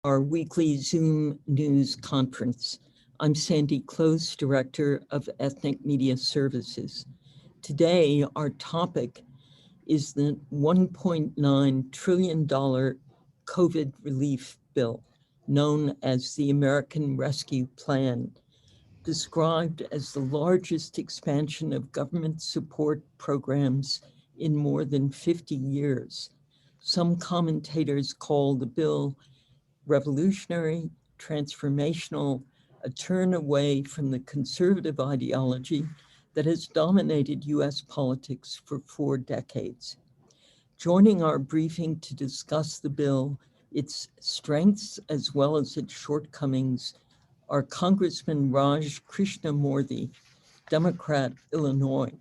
Our weekly Zoom news conference. I'm Sandy Close, Director of Ethnic Media Services. Today, our topic is the $1.9 trillion COVID relief bill, known as the American Rescue Plan, described as the largest expansion of government support programs in more than 50 years. Some commentators call the bill revolutionary, transformational, a turn away from the conservative ideology that has dominated US politics for 4 decades. Joining our briefing to discuss the bill, its strengths as well as its shortcomings, are Congressman Krishnamurthi, Democrat, Illinois,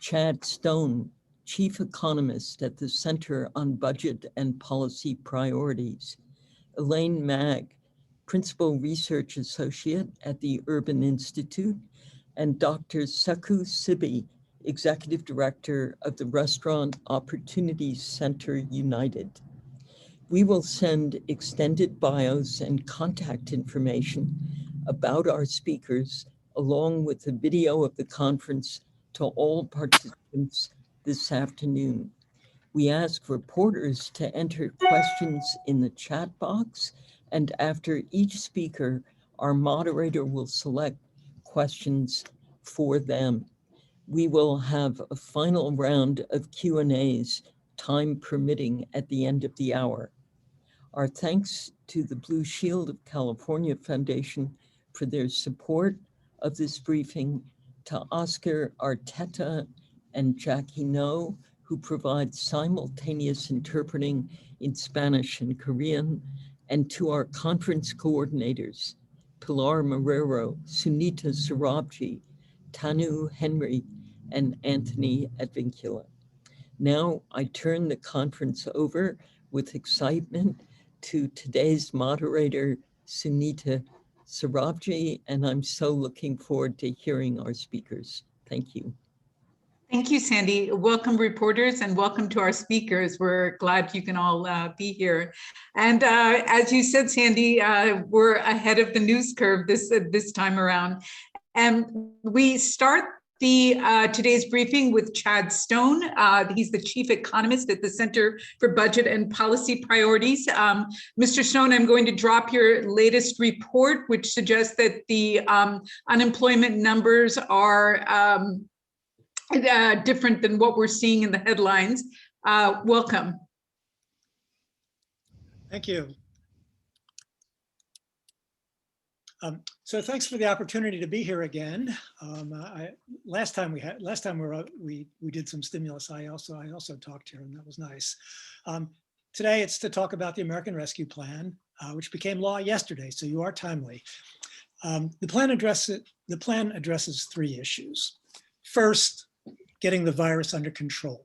Chad Stone, Chief Economist at the Center on Budget and Policy Priorities, Elaine Magg, Principal Research Associate at the Urban Institute, and Dr. Sekou Sibi, Executive Director of the Restaurant Opportunities Center United. We will send extended bios and contact information about our speakers, along with the video of the conference, to all participants this afternoon. We ask reporters to enter questions in the chat box, and after each speaker, our moderator will select questions for them. We will have a final round of Q&As, time permitting, at the end of the hour. Our thanks to the Blue Shield of California Foundation for their support of this briefing, to Oscar Arteta and Jackie No, who provide simultaneous interpreting in Spanish and Korean, and to our conference coordinators, Pilar Marrero, Sunita Sarabji, Tanu Henry, and Anthony Advincula. Now I turn the conference over with excitement to today's moderator, Sunita Sarabji, and I'm so looking forward to hearing our speakers. Thank you. Thank you, Sandy. Welcome, reporters, and welcome to our speakers. We're glad you can all be here. And as you said, Sandy, we're ahead of the news curve this time around. And we start today's briefing with Chad Stone. He's the Chief Economist at the Center for Budget and Policy Priorities. Mr. Stone, I'm going to drop your latest report, which suggests that the unemployment numbers are different than what we're seeing in the headlines. Welcome. Thank you. So thanks for the opportunity to be here again. Last time we did some stimulus. I also talked here, and that was nice. Today it's to talk about the American Rescue Plan, which became law yesterday. So you are timely. The plan addresses 3 issues. First, getting the virus under control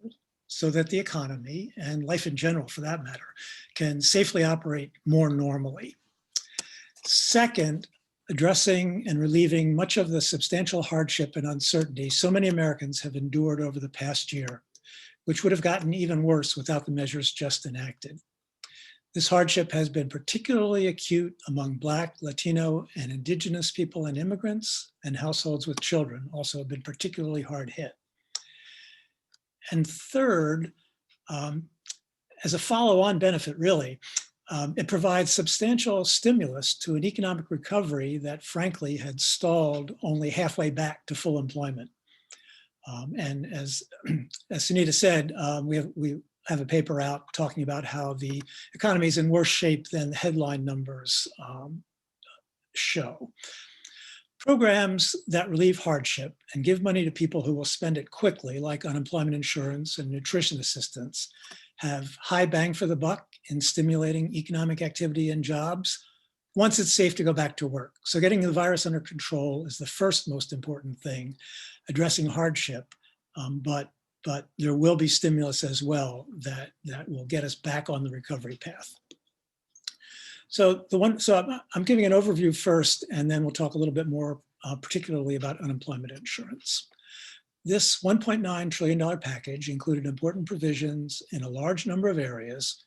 so that the economy, and life in general for that matter, can safely operate more normally. Second, addressing and relieving much of the substantial hardship and uncertainty so many Americans have endured over the past year, which would have gotten even worse without the measures just enacted. This hardship has been particularly acute among Black, Latino, and Indigenous people and immigrants, and households with children also have been particularly hard hit. And third, as a follow-on benefit, really, it provides substantial stimulus to an economic recovery that, frankly, had stalled only halfway back to full employment. And as Sunita said, we have a paper out talking about how the economy is in worse shape than the headline numbers show. Programs that relieve hardship and give money to people who will spend it quickly, like unemployment insurance and nutrition assistance, have high bang for the buck in stimulating economic activity and jobs once it's safe to go back to work. So getting the virus under control is the first most important thing, addressing hardship, but there will be stimulus as well that will get us back on the recovery path. So I'm giving an overview first, and then we'll talk a little bit more particularly about unemployment insurance. This $1.9 trillion package included important provisions in a large number of areas,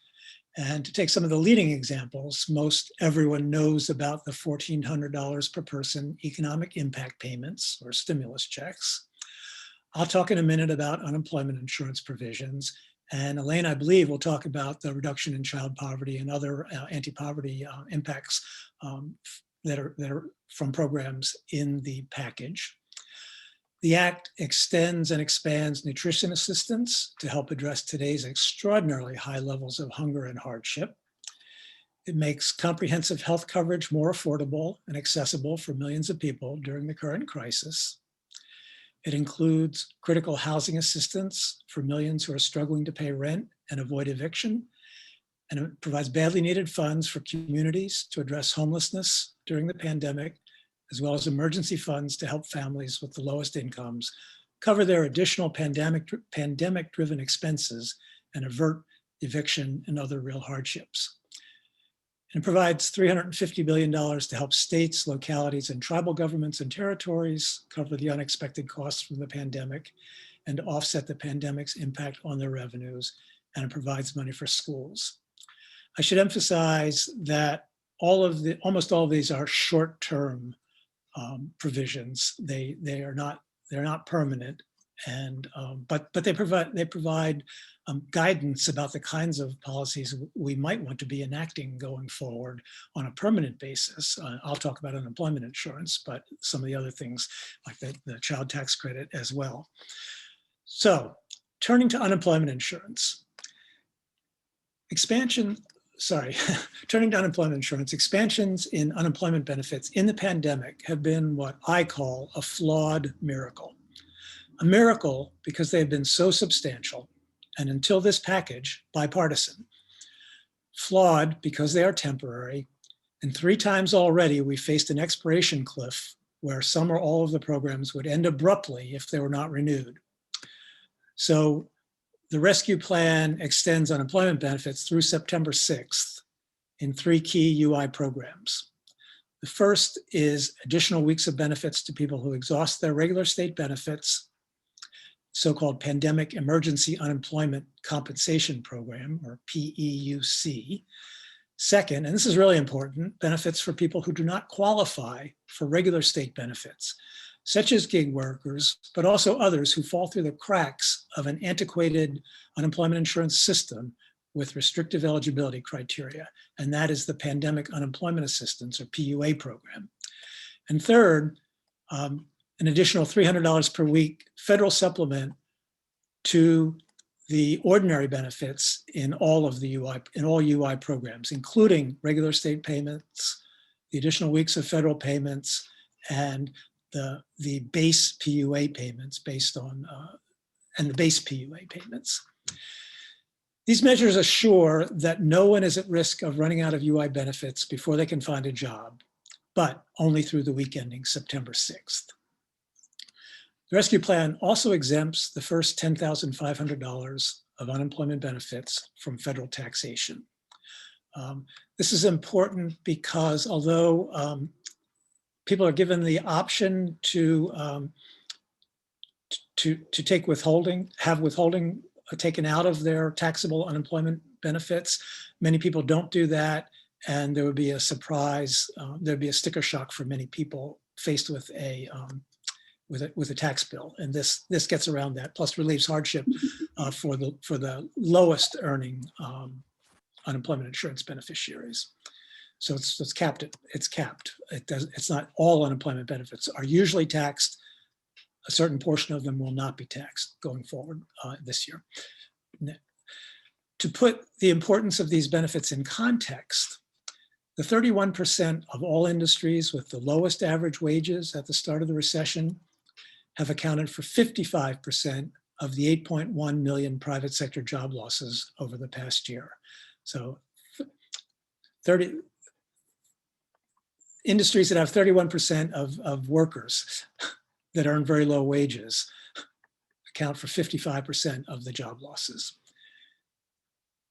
And to take some of the leading examples, most everyone knows about the $1,400 per person economic impact payments or stimulus checks. I'll talk in a minute about unemployment insurance provisions. And Elaine, I believe, will talk about the reduction in child poverty and other anti-poverty impacts that are from programs in the package. The Act extends and expands nutrition assistance to help address today's extraordinarily high levels of hunger and hardship. It makes comprehensive health coverage more affordable and accessible for millions of people during the current crisis. It includes critical housing assistance for millions who are struggling to pay rent and avoid eviction. And it provides badly needed funds for communities to address homelessness during the pandemic, as well as emergency funds to help families with the lowest incomes cover their additional pandemic-driven expenses and avert eviction and other real hardships. And it provides $350 billion to help states, localities, and tribal governments and territories cover the unexpected costs from the pandemic and to offset the pandemic's impact on their revenues, and it provides money for schools. I should emphasize that almost all of these are short-term provisions. They're not permanent, and but they provide guidance about the kinds of policies we might want to be enacting going forward on a permanent basis. I'll talk about unemployment insurance, but some of the other things like the child tax credit as well. So, turning to unemployment insurance, turning to unemployment insurance, expansions in unemployment benefits in the pandemic have been what I call a flawed miracle. A miracle because they've been so substantial, and until this package, bipartisan. Flawed because they are temporary, and 3 times already we faced an expiration cliff where some or all of the programs would end abruptly if they were not renewed. So the rescue plan extends unemployment benefits through September 6th in 3 key UI programs. The first is additional weeks of benefits to people who exhaust their regular state benefits, so-called Pandemic Emergency Unemployment Compensation Program, or PEUC. Second, and this is really important, benefits for people who do not qualify for regular state benefits, such as gig workers, but also others who fall through the cracks of an antiquated unemployment insurance system with restrictive eligibility criteria, and that is the Pandemic Unemployment Assistance, or PUA program. And third, an additional $300 per week federal supplement to the ordinary benefits in all UI programs, including regular state payments, the additional weeks of federal payments, and the base PUA payments and the base PUA payments. These measures assure that no one is at risk of running out of UI benefits before they can find a job, but only through the week ending September 6th. The rescue plan also exempts the first $10,500 of unemployment benefits from federal taxation. This is important because although people are given the option to take withholding, have withholding taken out of their taxable unemployment benefits, many people don't do that, and there would be a surprise. There'd be a sticker shock for many people faced with a tax bill, and this gets around that. Plus, relieves hardship for the lowest earning unemployment insurance beneficiaries. So it's capped. It's capped. It's not all unemployment benefits are usually taxed. A certain portion of them will not be taxed going forward this year. To put the importance of these benefits in context, the 31% of all industries with the lowest average wages at the start of the recession have accounted for 55% of the 8.1 million private sector job losses over the past year. So industries that have 31% of workers that earn very low wages account for 55% of the job losses.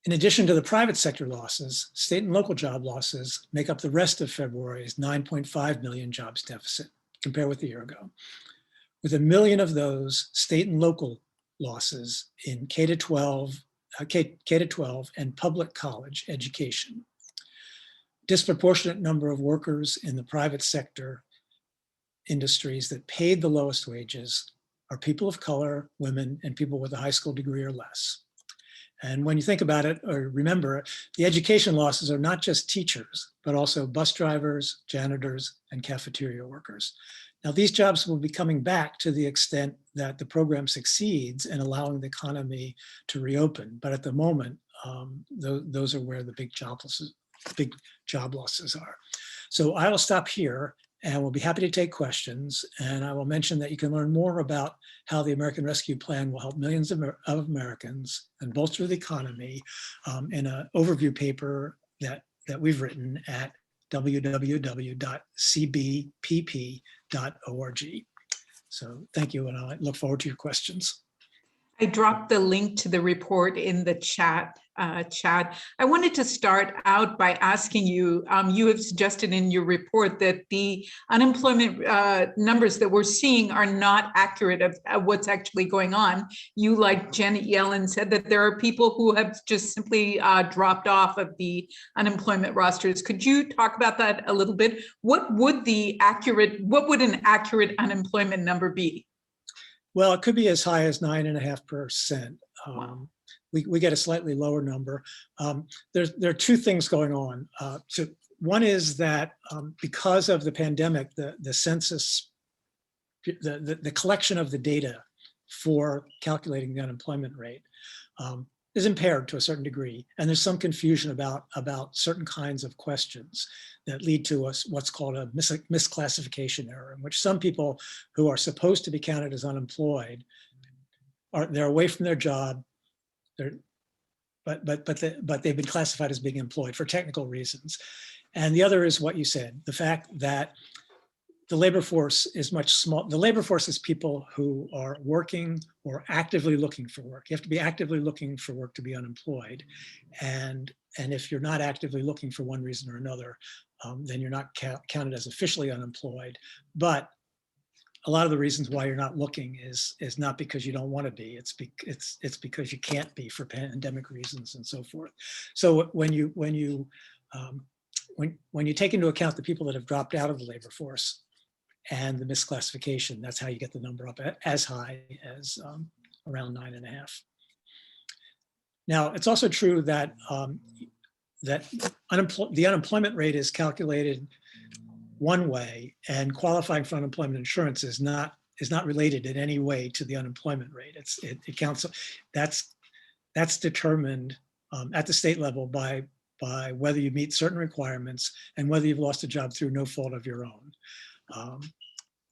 In addition to the private sector losses, state and local job losses make up the rest of February's 9.5 million jobs deficit, compared with a year ago, with 1 million of those state and local losses in K-12 K-12 and public college education. Disproportionate number of workers in the private sector industries that paid the lowest wages are people of color, women, and people with a high school degree or less. And when you think about it, or remember, the education losses are not just teachers, but also bus drivers, janitors, and cafeteria workers. Now, these jobs will be coming back to the extent that the program succeeds in allowing the economy to reopen. But at the moment, those are where the big job losses are. So I will stop here and we'll be happy to take questions. And I will mention that you can learn more about how the American Rescue Plan will help millions of Americans and bolster the economy in an overview paper that we've written at www.cbpp.org. So thank you, and I look forward to your questions. I dropped the link to the report in the chat. I wanted to start out by asking you, you have suggested in your report that the unemployment numbers that we're seeing are not accurate of what's actually going on. You, like Janet Yellen, said that there are people who have just simply dropped off of the unemployment rosters. Could you talk about that a little bit? What would an accurate unemployment number be? Well, it could be as high as 9.5%. Wow. We get a slightly lower number. There are two things going on. So one is that because of the pandemic, the census, the collection of the data for calculating the unemployment rate is impaired to a certain degree. And there's some confusion about certain kinds of questions that lead to what's called a misclassification error, in which some people who are supposed to be counted as unemployed they're away from their job, but they've been classified as being employed for technical reasons. And the other is what you said, the fact that the labor force is much smaller. The labor force is people who are working or actively looking for work. You have to be actively looking for work to be unemployed. And if you're not actively looking for one reason or another, then you're not counted as officially unemployed. But a lot of the reasons why you're not looking is not because you don't want to be. It's because you can't be for pandemic reasons and so forth. So when you take into account the people that have dropped out of the labor force and the misclassification, that's how you get the number up as high as around 9.5. Now, it's also true that the unemployment rate is calculated one way, and qualifying for unemployment insurance is not related in any way to the unemployment rate. It counts. That's determined at the state level by whether you meet certain requirements and whether you've lost a job through no fault of your own.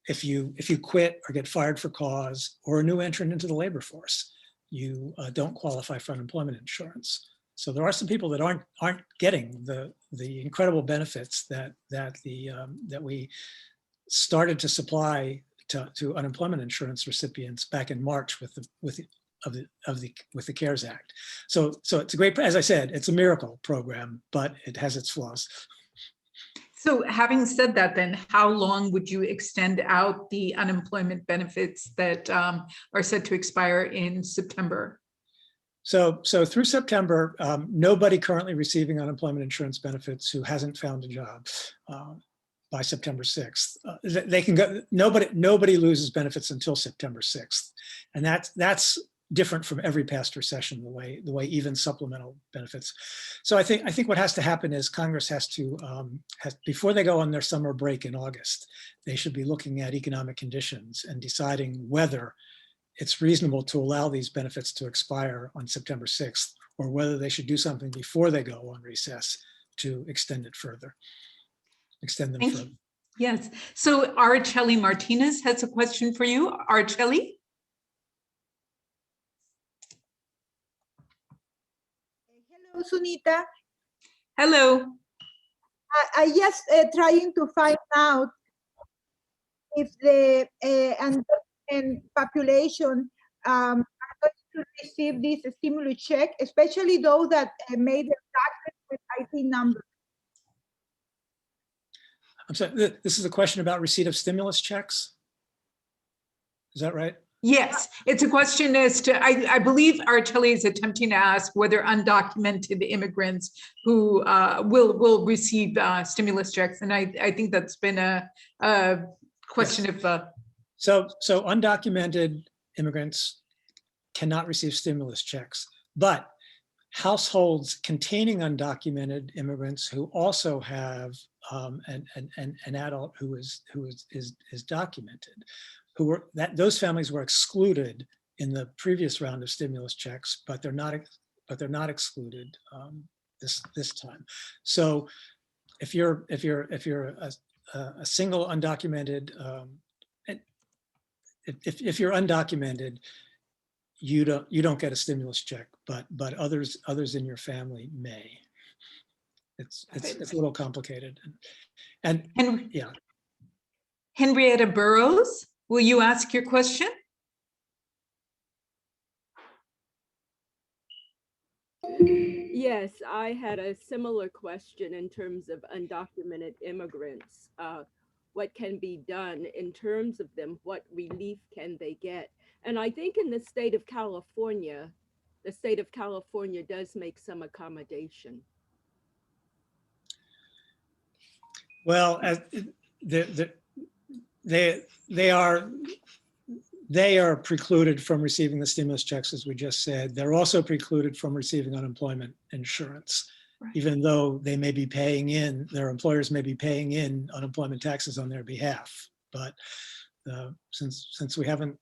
If you quit or get fired for cause or a new entrant into the labor force, you don't qualify for unemployment insurance. So there are some people that aren't getting the incredible benefits that we started to supply to unemployment insurance recipients back in March with the CARES Act. So it's a great, as I said, it's a miracle program, but it has its flaws. So having said that, then how long would you extend out the unemployment benefits that are set to expire in September? So through September, nobody currently receiving unemployment insurance benefits who hasn't found a job by September 6th, they can go. Nobody loses benefits until September 6th, and that's different from every past recession. The way even supplemental benefits. So I think what has to happen is Congress has to before they go on their summer break in August, they should be looking at economic conditions and deciding whether it's reasonable to allow these benefits to expire on September 6th, or whether they should do something before they go on recess to extend them further. Yes. So Araceli Martinez has a question for you. Araceli? Hello, Sunita. Hello. I just trying to find out if the undocumented population are going to receive this stimulus check, especially those that made their taxes with IT numbers. I'm sorry, this is a question about receipt of stimulus checks. Is that right? Yes, it's a question as to, I believe Artelli is attempting to ask whether undocumented immigrants who will receive stimulus checks. And I think that's been a question of. So undocumented immigrants cannot receive stimulus checks, but households containing undocumented immigrants who also have an adult who is documented, those families were excluded in the previous round of stimulus checks, but they're not excluded this time. So if you're a single undocumented, if you're undocumented, you don't get a stimulus check, but others in your family may. It's a little complicated, and yeah. Henrietta Burrows, will you ask your question? Yes, I had a similar question in terms of undocumented immigrants. What can be done in terms of them? What relief can they get? And I think in the state of California does make some accommodation. Well, they are precluded from receiving the stimulus checks, as we just said. They're also precluded from receiving unemployment insurance, right, even though they may be paying in, their employers may be paying in unemployment taxes on their behalf. But since we haven't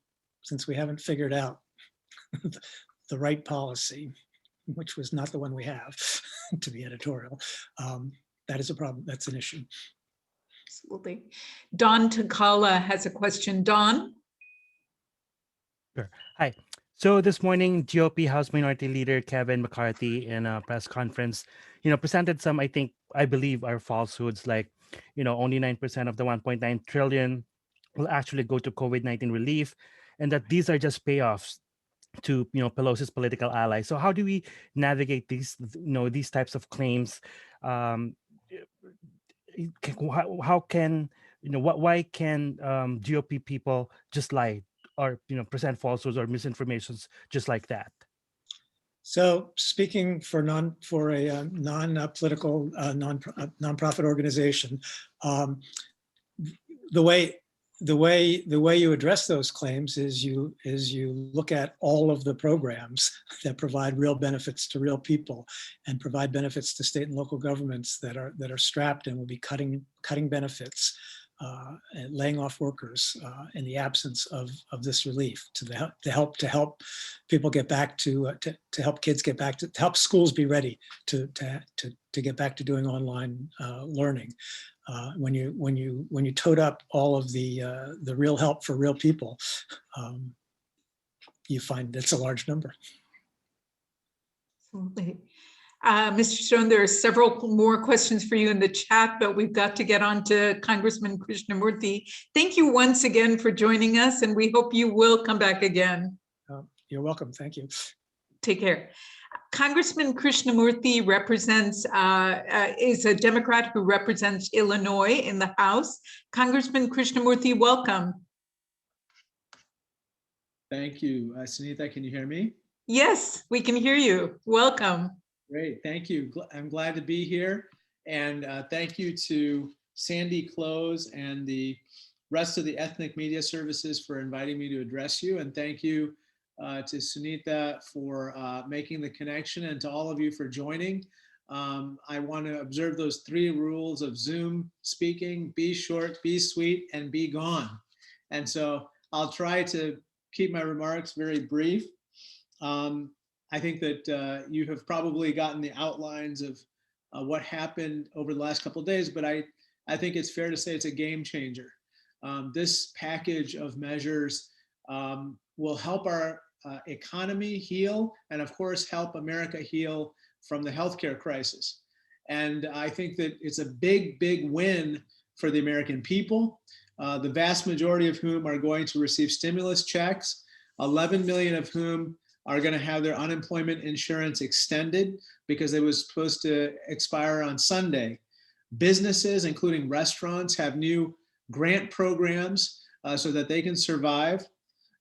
figured out the right policy, which was not the one we have, to be editorial, that is a problem. That's an issue. Absolutely. Don Takala has a question. Don? Sure. Hi. So this morning, GOP House Minority Leader Kevin McCarthy in a press conference, presented some, I believe are falsehoods, like, only 9% of the 1.9 trillion will actually go to COVID-19 relief, and that these are just payoffs to, Pelosi's political allies. So how do we navigate these types of claims? How can, why can GOP people just lie or present falsehoods or misinformations just like that? So speaking for a non-political nonprofit organization, the way you address those claims is you look at all of the programs that provide real benefits to real people and provide benefits to state and local governments that are strapped and will be cutting benefits and laying off workers in the absence of this relief to help people get back to help kids get back to help schools be ready to get back to doing online learning. When you tote up all of the real help for real people, you find it's a large number. Absolutely. Mr. Stone, there are several more questions for you in the chat, but we've got to get on to Congressman Krishnamoorthi. Thank you once again for joining us, and we hope you will come back again. You're welcome. Thank you. Take care. Congressman Krishnamoorthi is a Democrat who represents Illinois in the House. Congressman Krishnamoorthi, welcome. Thank you. Sunita, can you hear me? Yes, we can hear you. Welcome. Great, thank you. I'm glad to be here. And thank you to Sandy Close and the rest of the Ethnic Media Services for inviting me to address you. And thank you to Sunita for making the connection, and to all of you for joining. I want to observe those 3 rules of Zoom speaking: be short, be sweet, and be gone. And so I'll try to keep my remarks very brief. I think that you have probably gotten the outlines of what happened over the last couple of days, but I think it's fair to say it's a game changer. This package of measures will help our economy heal, and of course help America heal from the healthcare crisis. And I think that it's a big, big win for the American people, the vast majority of whom are going to receive stimulus checks, 11 million of whom are going to have their unemployment insurance extended because it was supposed to expire on Sunday. Businesses, including restaurants, have new grant programs so that they can survive.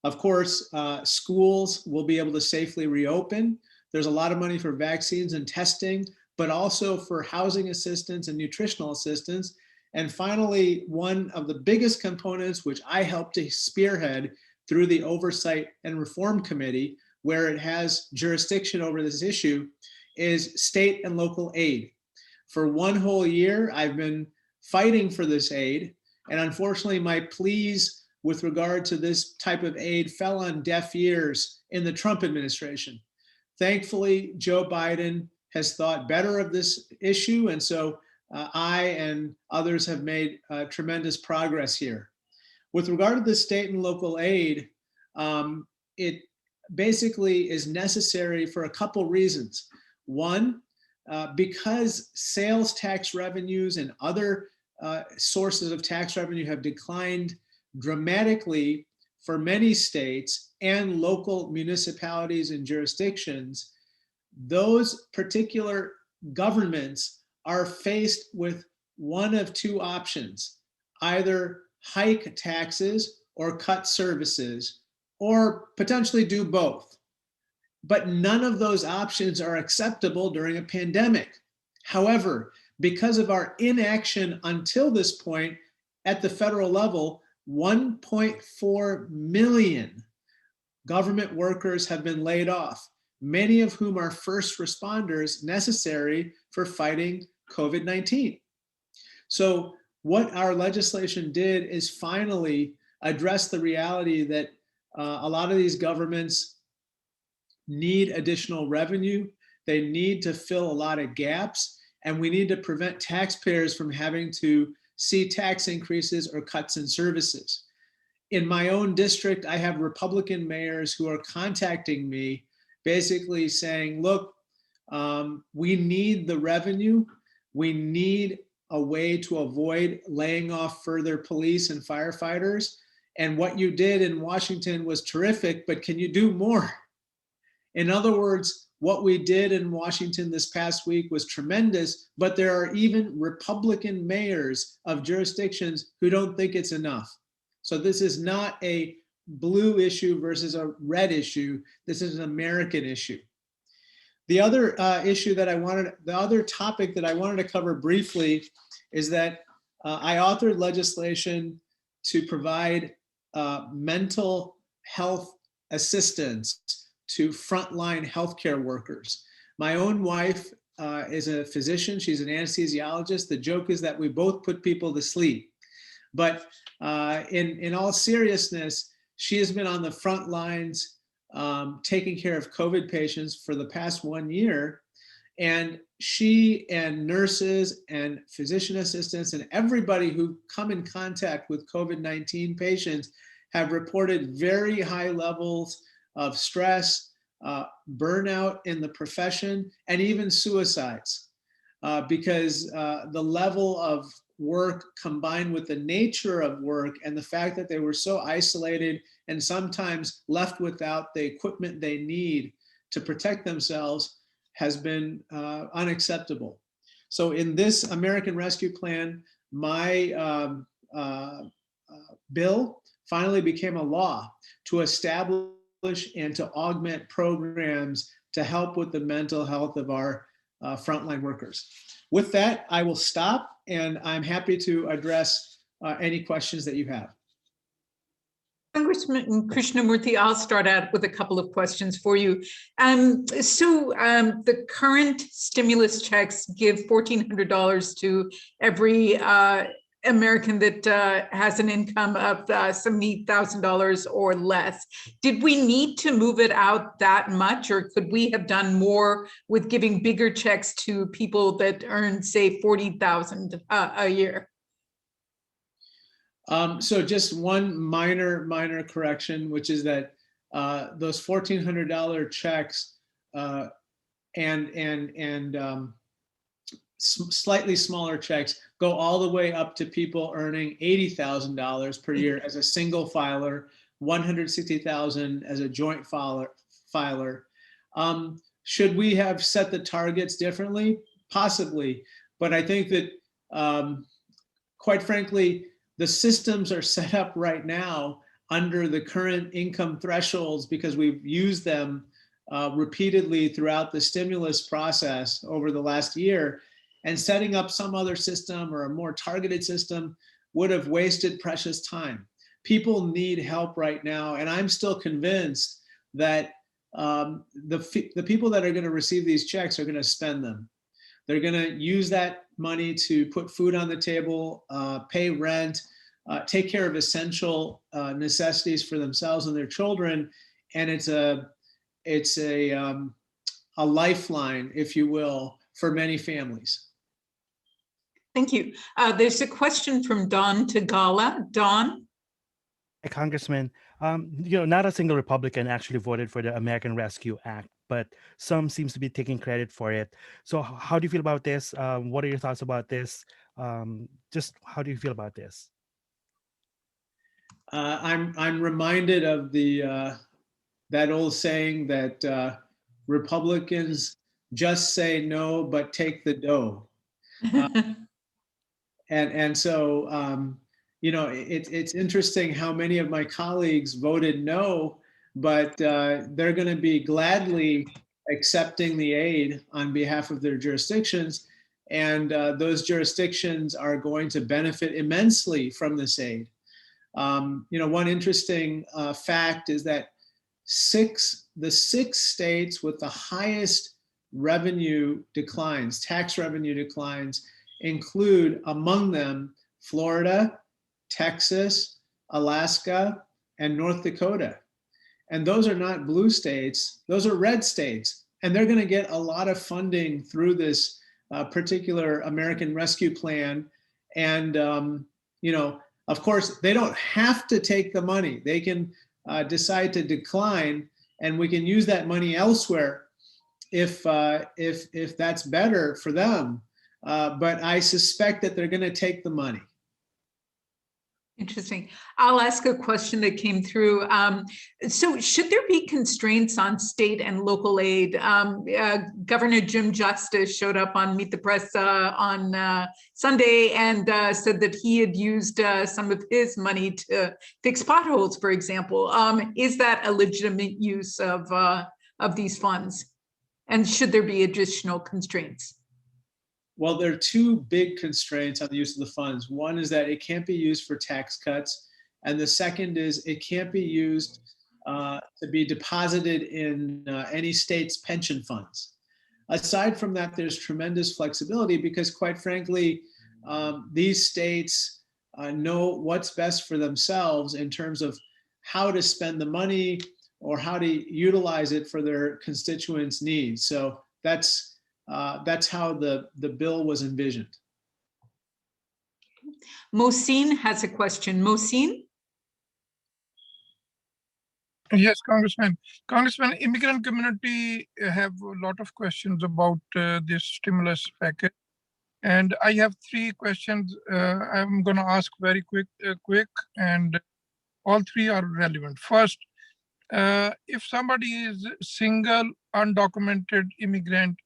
Of course, schools will be able to safely reopen. There's a lot of money for vaccines and testing, but also for housing assistance and nutritional assistance. And finally, one of the biggest components, which I helped to spearhead through the Oversight and Reform Committee, where it has jurisdiction over this issue, is state and local aid. For one whole year, I've been fighting for this aid. And unfortunately, my pleas with regard to this type of aid fell on deaf ears in the Trump administration. Thankfully, Joe Biden has thought better of this issue. And so I and others have made tremendous progress here. With regard to the state and local aid, it basically is necessary for a couple reasons. One, because sales tax revenues and other sources of tax revenue have declined dramatically for many states and local municipalities and jurisdictions, those particular governments are faced with one of two options: either hike taxes or cut services, or potentially do both. But none of those options are acceptable during a pandemic. However, because of our inaction until this point at the federal level, 1.4 million government workers have been laid off, many of whom are first responders necessary for fighting COVID-19. So what our legislation did is finally address the reality that a lot of these governments need additional revenue. They need to fill a lot of gaps, and we need to prevent taxpayers from having to see tax increases or cuts in services. In my own district, I have Republican mayors who are contacting me basically saying, look, we need the revenue. We need a way to avoid laying off further police and firefighters. And what you did in Washington was terrific, but can you do more? In other words, what we did in Washington this past week was tremendous, but there are even Republican mayors of jurisdictions who don't think it's enough. So this is not a blue issue versus a red issue. This is an American issue. The other the other topic that I wanted to cover briefly is that I authored legislation to provide mental health assistance to frontline healthcare workers. My own wife is a physician. She's an anesthesiologist. The joke is that we both put people to sleep. But in all seriousness, she has been on the front lines taking care of COVID patients for the past 1 year. And she and nurses and physician assistants and everybody who come in contact with COVID-19 patients have reported very high levels of stress, burnout in the profession, and even suicides, because the level of work combined with the nature of work and the fact that they were so isolated and sometimes left without the equipment they need to protect themselves has been unacceptable. So in this American Rescue Plan, my bill finally became a law to establish and to augment programs to help with the mental health of our frontline workers. With that, I will stop, and I'm happy to address any questions that you have. Congressman Krishnamoorthi, I'll start out with a couple of questions for you. The current stimulus checks give $1,400 to every American that has an income of $70,000 or less. Did we need to move it out that much, or could we have done more with giving bigger checks to people that earn, say, $40,000 a year? So just one minor correction, which is that those $1,400 checks and slightly smaller checks go all the way up to people earning $80,000 per year as a single filer, $160,000 as a joint filer. Should we have set the targets differently? Possibly, but I think that quite frankly, the systems are set up right now. under the current income thresholds because we've used them repeatedly throughout the stimulus process over the last year, and setting up some other system or a more targeted system would have wasted precious time. People need help right now, and I'm still convinced that the people that are going to receive these checks are going to spend them. They're going to use that money to put food on the table, pay rent, take care of essential necessities for themselves and their children, and it's a lifeline, if you will, for many families. Thank you. There's a question from Don Tagala. Don? Hey, Congressman, not a single Republican actually voted for the American Rescue Act, but some seems to be taking credit for it. So how do you feel about this? What are your thoughts about this? Just how do you feel about this? I'm reminded of that old saying that Republicans just say no, but take the dough. And so, it's interesting how many of my colleagues voted no, but they're going to be gladly accepting the aid on behalf of their jurisdictions. And those jurisdictions are going to benefit immensely from this aid. One interesting fact is that the six states with the highest revenue declines, tax revenue declines, include among them Florida, Texas, Alaska, and North Dakota. And those are not blue states, those are red states. And they're going to get a lot of funding through this particular American Rescue Plan. And, of course, they don't have to take the money. They can decide to decline, and we can use that money elsewhere if that's better for them. But I suspect that they're going to take the money. Interesting. I'll ask a question that came through. So should there be constraints on state and local aid? Governor Jim Justice showed up on Meet the Press on Sunday and said that he had used some of his money to fix potholes, for example. Is that a legitimate use of these funds? And should there be additional constraints? Well, there are two big constraints on the use of the funds. One is that it can't be used for tax cuts. And the second is it can't be used to be deposited in any state's pension funds. Aside from that, there's tremendous flexibility because, quite frankly, these states know what's best for themselves in terms of how to spend the money or how to utilize it for their constituents' needs. So that's how the bill was envisioned. Mohsin has a question. Mohsin? Yes, Congressman. Congressman, immigrant community have a lot of questions about this stimulus package. And I have three questions I'm going to ask very quick, and all three are relevant. First, if somebody is single, undocumented immigrant,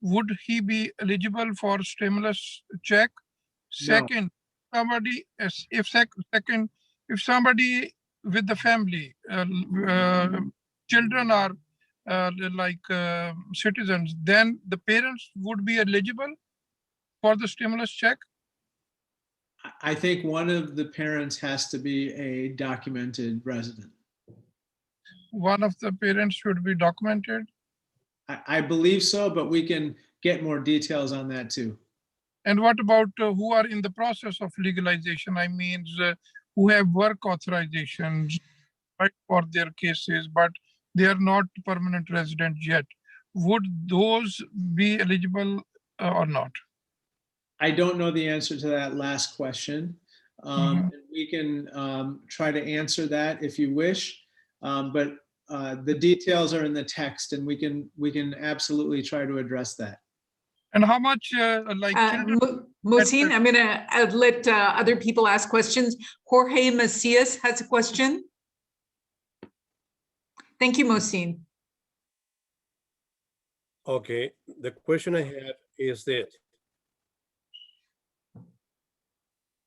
would he be eligible for stimulus check? Second, if somebody with the family, children are citizens, then the parents would be eligible for the stimulus check? I think one of the parents has to be a documented resident. One of the parents should be documented? I believe so, but we can get more details on that too. And what about who are in the process of legalization? I mean, who have work authorizations for their cases, but they are not permanent residents yet. Would those be eligible or not? I don't know the answer to that last question. We can try to answer that if you wish, but the details are in the text, and we can absolutely try to address that. And how much Mohsin, I'm going to let other people ask questions. Jorge Macias has a question. Thank you, Mohsin. Okay, the question I have is this.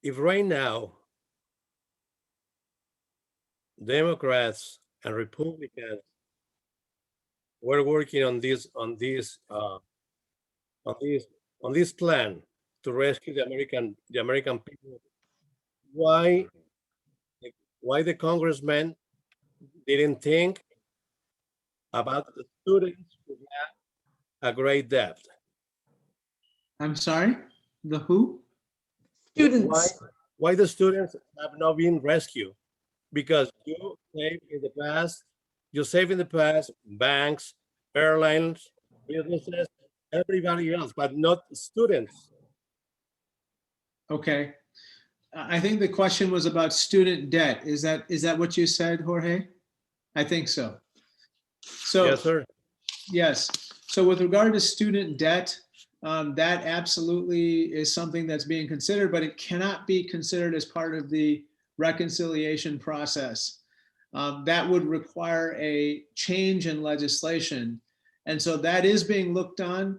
If right now Democrats and Republicans were working on this plan to rescue the American people, why the congressman didn't think about the students who have a great debt? I'm sorry, the who? Students. Why the students have not been rescued? Because you saved in the past banks, airlines, businesses, everybody else, but not students. Okay. I think the question was about student debt. Is that what you said, Jorge? I think so. So Yes, sir. yes. So with regard to student debt, that absolutely is something that's being considered, but it cannot be considered as part of the reconciliation process. That would require a change in legislation. And so that is being looked at.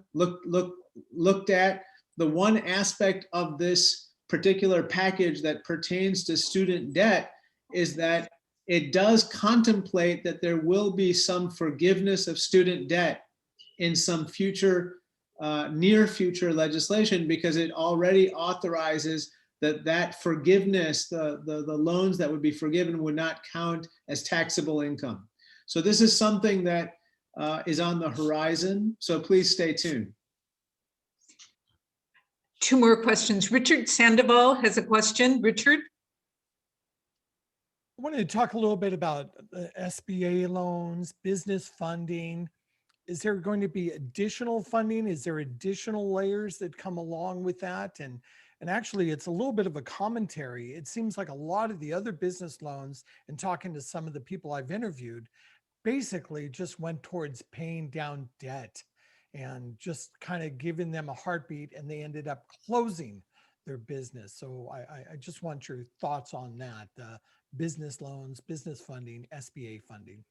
The one aspect of this particular package that pertains to student debt is that it does contemplate that there will be some forgiveness of student debt in some future, near future legislation, because it already authorizes that forgiveness, the loans that would be forgiven would not count as taxable income. So this is something that is on the horizon. So please stay tuned. Two more questions. Richard Sandoval has a question. Richard? I wanted to talk a little bit about the SBA loans, business funding. Is there going to be additional funding? Is there additional layers that come along with that? And actually, it's a little bit of a commentary. It seems like a lot of the other business loans, and talking to some of the people I've interviewed, basically just went towards paying down debt and just kind of giving them a heartbeat, and they ended up closing their business. So I just want your thoughts on that. Business loans, business funding, SBA funding.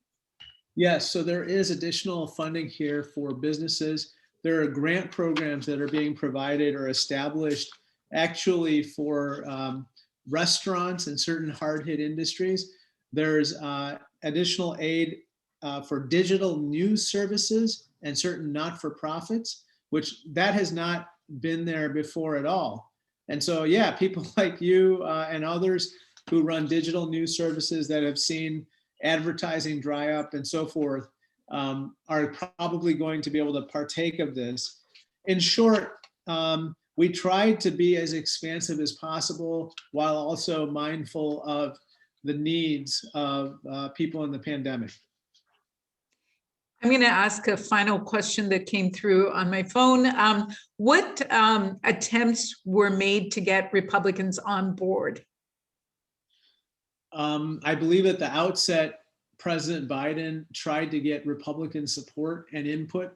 Yes, so there is additional funding here for businesses. There are grant programs that are being provided or established actually for restaurants and certain hard-hit industries. There's additional aid for digital news services and certain not-for-profits, which that has not been there before at all. And so, yeah, people like you and others who run digital news services that have seen advertising dry up and so forth are probably going to be able to partake of this. In short, we tried to be as expansive as possible while also mindful of the needs of people in the pandemic. I'm going to ask a final question that came through on my phone. What attempts were made to get Republicans on board? I believe at the outset, President Biden tried to get Republican support and input.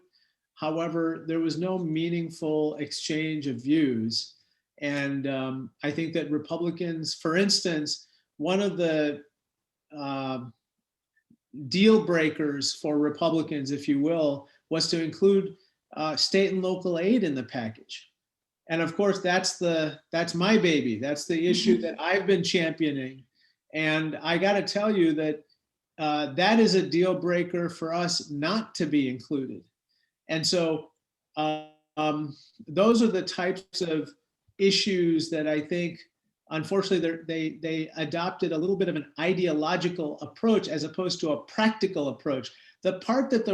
However, there was no meaningful exchange of views. And I think that Republicans, for instance, one of the deal breakers for Republicans, if you will, was to include state and local aid in the package. And of course, that's my baby. That's the issue that I've been championing. And I got to tell you that that is a deal breaker for us not to be included. And so those are the types of issues that I think, unfortunately, they adopted a little bit of an ideological approach as opposed to a practical approach. The part that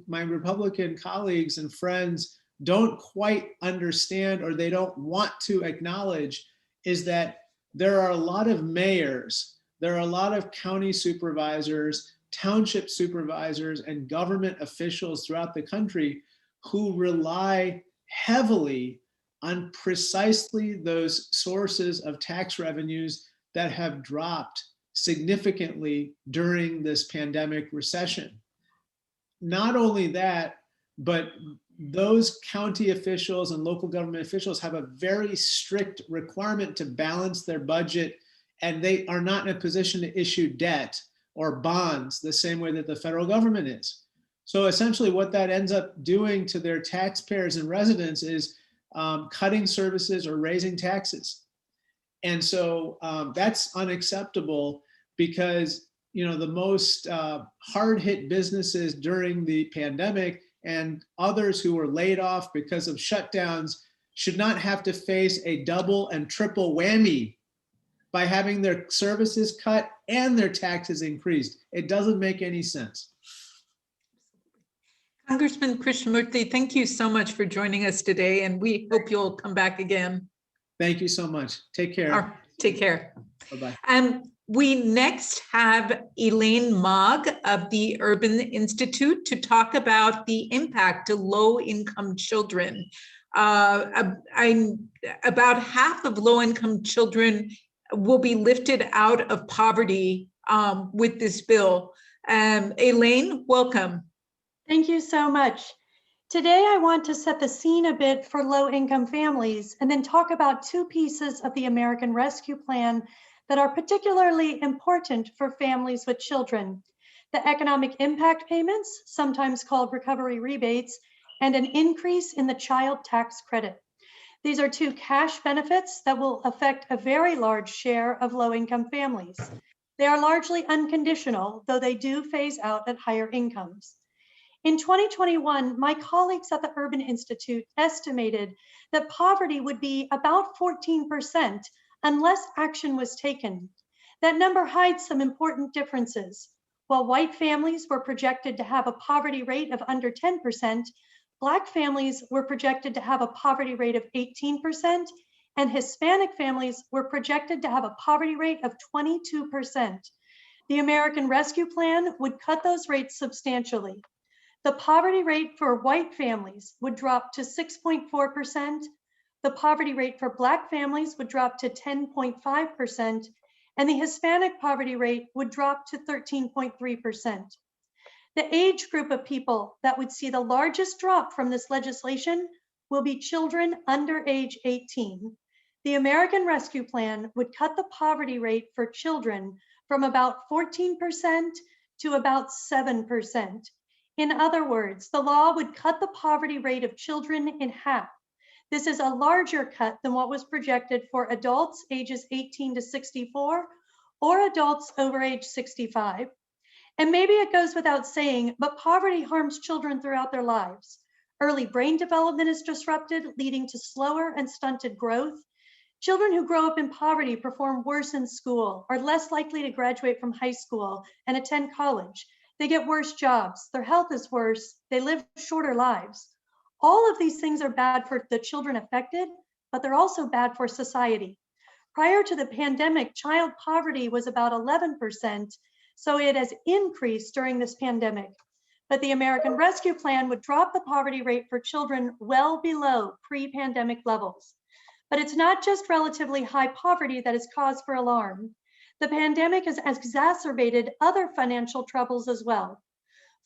my Republican colleagues and friends don't quite understand, or they don't want to acknowledge, is that there are a lot of mayors, there are a lot of county supervisors, township supervisors, and government officials throughout the country who rely heavily on precisely those sources of tax revenues that have dropped significantly during this pandemic recession. Not only that, but those county officials and local government officials have a very strict requirement to balance their budget, and they are not in a position to issue debt or bonds the same way that the federal government is. So essentially what that ends up doing to their taxpayers and residents is cutting services or raising taxes. And so that's unacceptable, because the most hard-hit businesses during the pandemic and others who were laid off because of shutdowns should not have to face a double and triple whammy by having their services cut and their taxes increased. It doesn't make any sense. Congressman Krishnamoorthi, thank you so much for joining us today, and we hope you'll come back again. Thank you so much. Take care. Take care. Bye-bye. We next have Elaine Mogg of the Urban Institute to talk about the impact to low-income children. About half of low-income children will be lifted out of poverty with this bill. Elaine, welcome. Thank you so much. Today, I want to set the scene a bit for low-income families and then talk about two pieces of the American Rescue Plan that are particularly important for families with children: the economic impact payments, sometimes called recovery rebates, and an increase in the child tax credit. These are two cash benefits that will affect a very large share of low-income families. They are largely unconditional, though they do phase out at higher incomes. In 2021, my colleagues at the Urban Institute estimated that poverty would be about 14% unless action was taken. That number hides some important differences. While white families were projected to have a poverty rate of under 10%, Black families were projected to have a poverty rate of 18%, and Hispanic families were projected to have a poverty rate of 22%. The American Rescue Plan would cut those rates substantially. The poverty rate for white families would drop to 6.4%. The poverty rate for Black families would drop to 10.5%, and the Hispanic poverty rate would drop to 13.3%. The age group of people that would see the largest drop from this legislation will be children under age 18. The American Rescue Plan would cut the poverty rate for children from about 14% to about 7%. In other words, the law would cut the poverty rate of children in half. This is a larger cut than what was projected for adults ages 18 to 64 or adults over age 65. And maybe it goes without saying, but poverty harms children throughout their lives. Early brain development is disrupted, leading to slower and stunted growth. Children who grow up in poverty perform worse in school, are less likely to graduate from high school and attend college. They get worse jobs, their health is worse, they live shorter lives. All of these things are bad for the children affected, but they're also bad for society. Prior to the pandemic, child poverty was about 11%, so it has increased during this pandemic. But the American Rescue Plan would drop the poverty rate for children well below pre-pandemic levels. But it's not just relatively high poverty that is cause for alarm. The pandemic has exacerbated other financial troubles as well.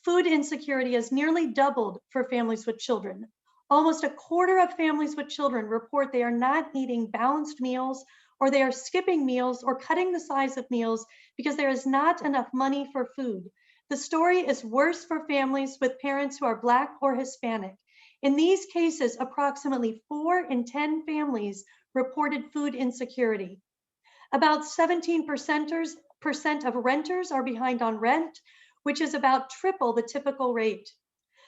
Food insecurity has nearly doubled for families with children. Almost a quarter of families with children report they are not eating balanced meals, or they are skipping meals or cutting the size of meals because there is not enough money for food. The story is worse for families with parents who are Black or Hispanic. In these cases, approximately 4 in 10 families reported food insecurity. About 17% of renters are behind on rent, which is about triple the typical rate.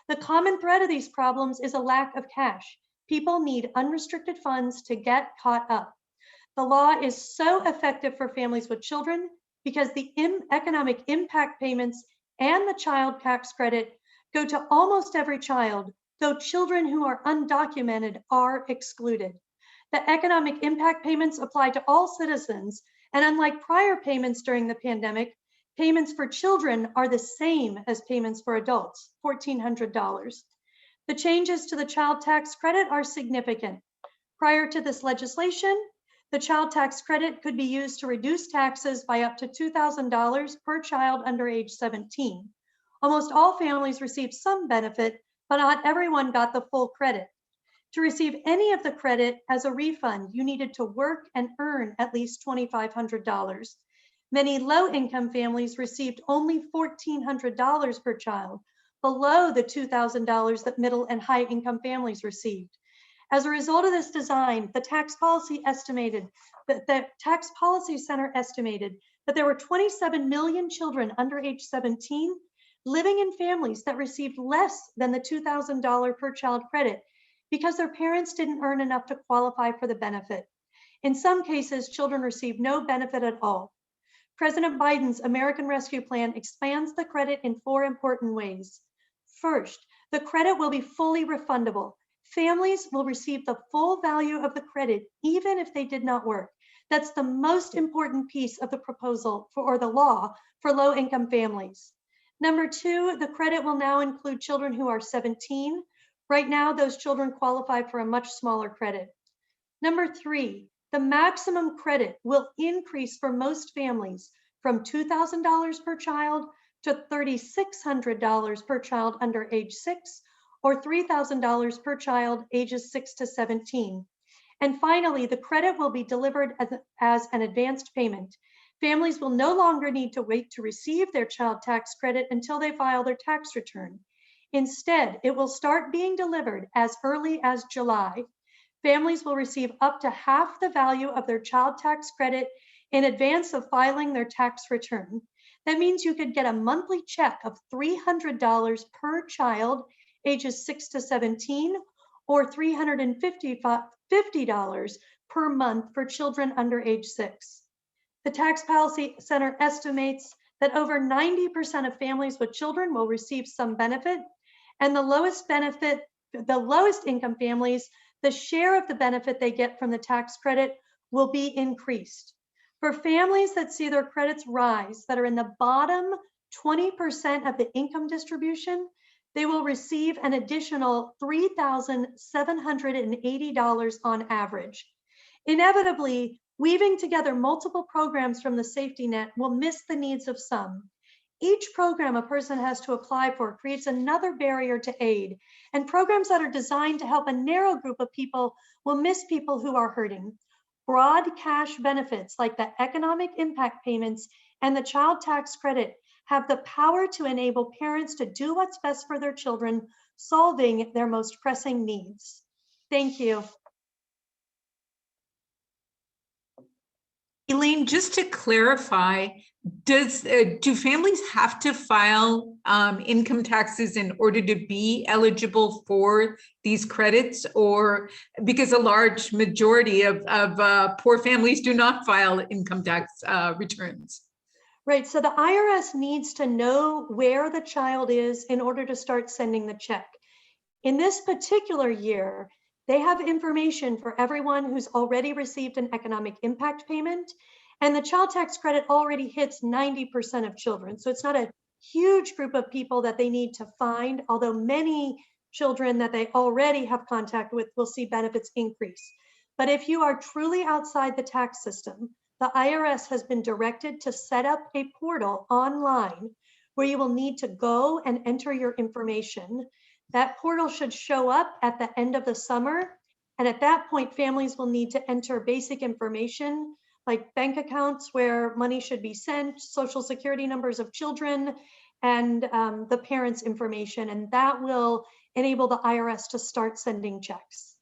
The common thread of these problems is a lack of cash. People need unrestricted funds to get caught up. The law is so effective for families with children because the economic impact payments and the child tax credit go to almost every child, though children who are undocumented are excluded. The economic impact payments apply to all citizens, and unlike prior payments during the pandemic, payments for children are the same as payments for adults, $1,400. The changes to the child tax credit are significant. Prior to this legislation, the child tax credit could be used to reduce taxes by up to $2,000 per child under age 17. Almost all families received some benefit, but not everyone got the full credit. To receive any of the credit as a refund, you needed to work and earn at least $2,500. Many low-income families received only $1,400 per child, below the $2,000 that middle and high-income families received. As a result of this design, the Tax Policy Center estimated that there were 27 million children under age 17 living in families that received less than the $2,000 per child credit because their parents didn't earn enough to qualify for the benefit. In some cases, children received no benefit at all. President Biden's American Rescue Plan expands the credit in 4 important ways. First, the credit will be fully refundable. Families will receive the full value of the credit even if they did not work. That's the most important piece of the proposal or the law for low-income families. Number 2, the credit will now include children who are 17. Right now, those children qualify for a much smaller credit. Number 3, the maximum credit will increase for most families from $2,000 per child to $3,600 per child under age 6 or $3,000 per child ages 6 to 17. And finally, the credit will be delivered as an advanced payment. Families will no longer need to wait to receive their child tax credit until they file their tax return. Instead, it will start being delivered as early as July. Families will receive up to half the value of their child tax credit in advance of filing their tax return. That means you could get a monthly check of $300 per child ages 6 to 17 or $350 per month for children under age 6. The Tax Policy Center estimates that over 90% of families with children will receive some benefit, and the lowest income families, the share of the benefit they get from the tax credit will be increased. For families that see their credits rise, that are in the bottom 20% of the income distribution, they will receive an additional $3,780 on average. Inevitably, weaving together multiple programs from the safety net will miss the needs of some. Each program a person has to apply for creates another barrier to aid, and programs that are designed to help a narrow group of people will miss people who are hurting. Broad cash benefits like the economic impact payments and the child tax credit have the power to enable parents to do what's best for their children, solving their most pressing needs. Thank you. Elaine, just to clarify, do families have to file income taxes in order to be eligible for these credits, or because a large majority of poor families do not file income tax returns? Right, so the IRS needs to know where the child is in order to start sending the check. In this particular year, they have information for everyone who's already received an economic impact payment, and the child tax credit already hits 90% of children. So it's not a huge group of people that they need to find, although many children that they already have contact with will see benefits increase. But if you are truly outside the tax system, the IRS has been directed to set up a portal online where you will need to go and enter your information. That portal should show up at the end of the summer. And at that point, families will need to enter basic information like bank accounts where money should be sent, social security numbers of children, and the parents' information. And that will enable the IRS to start sending checks.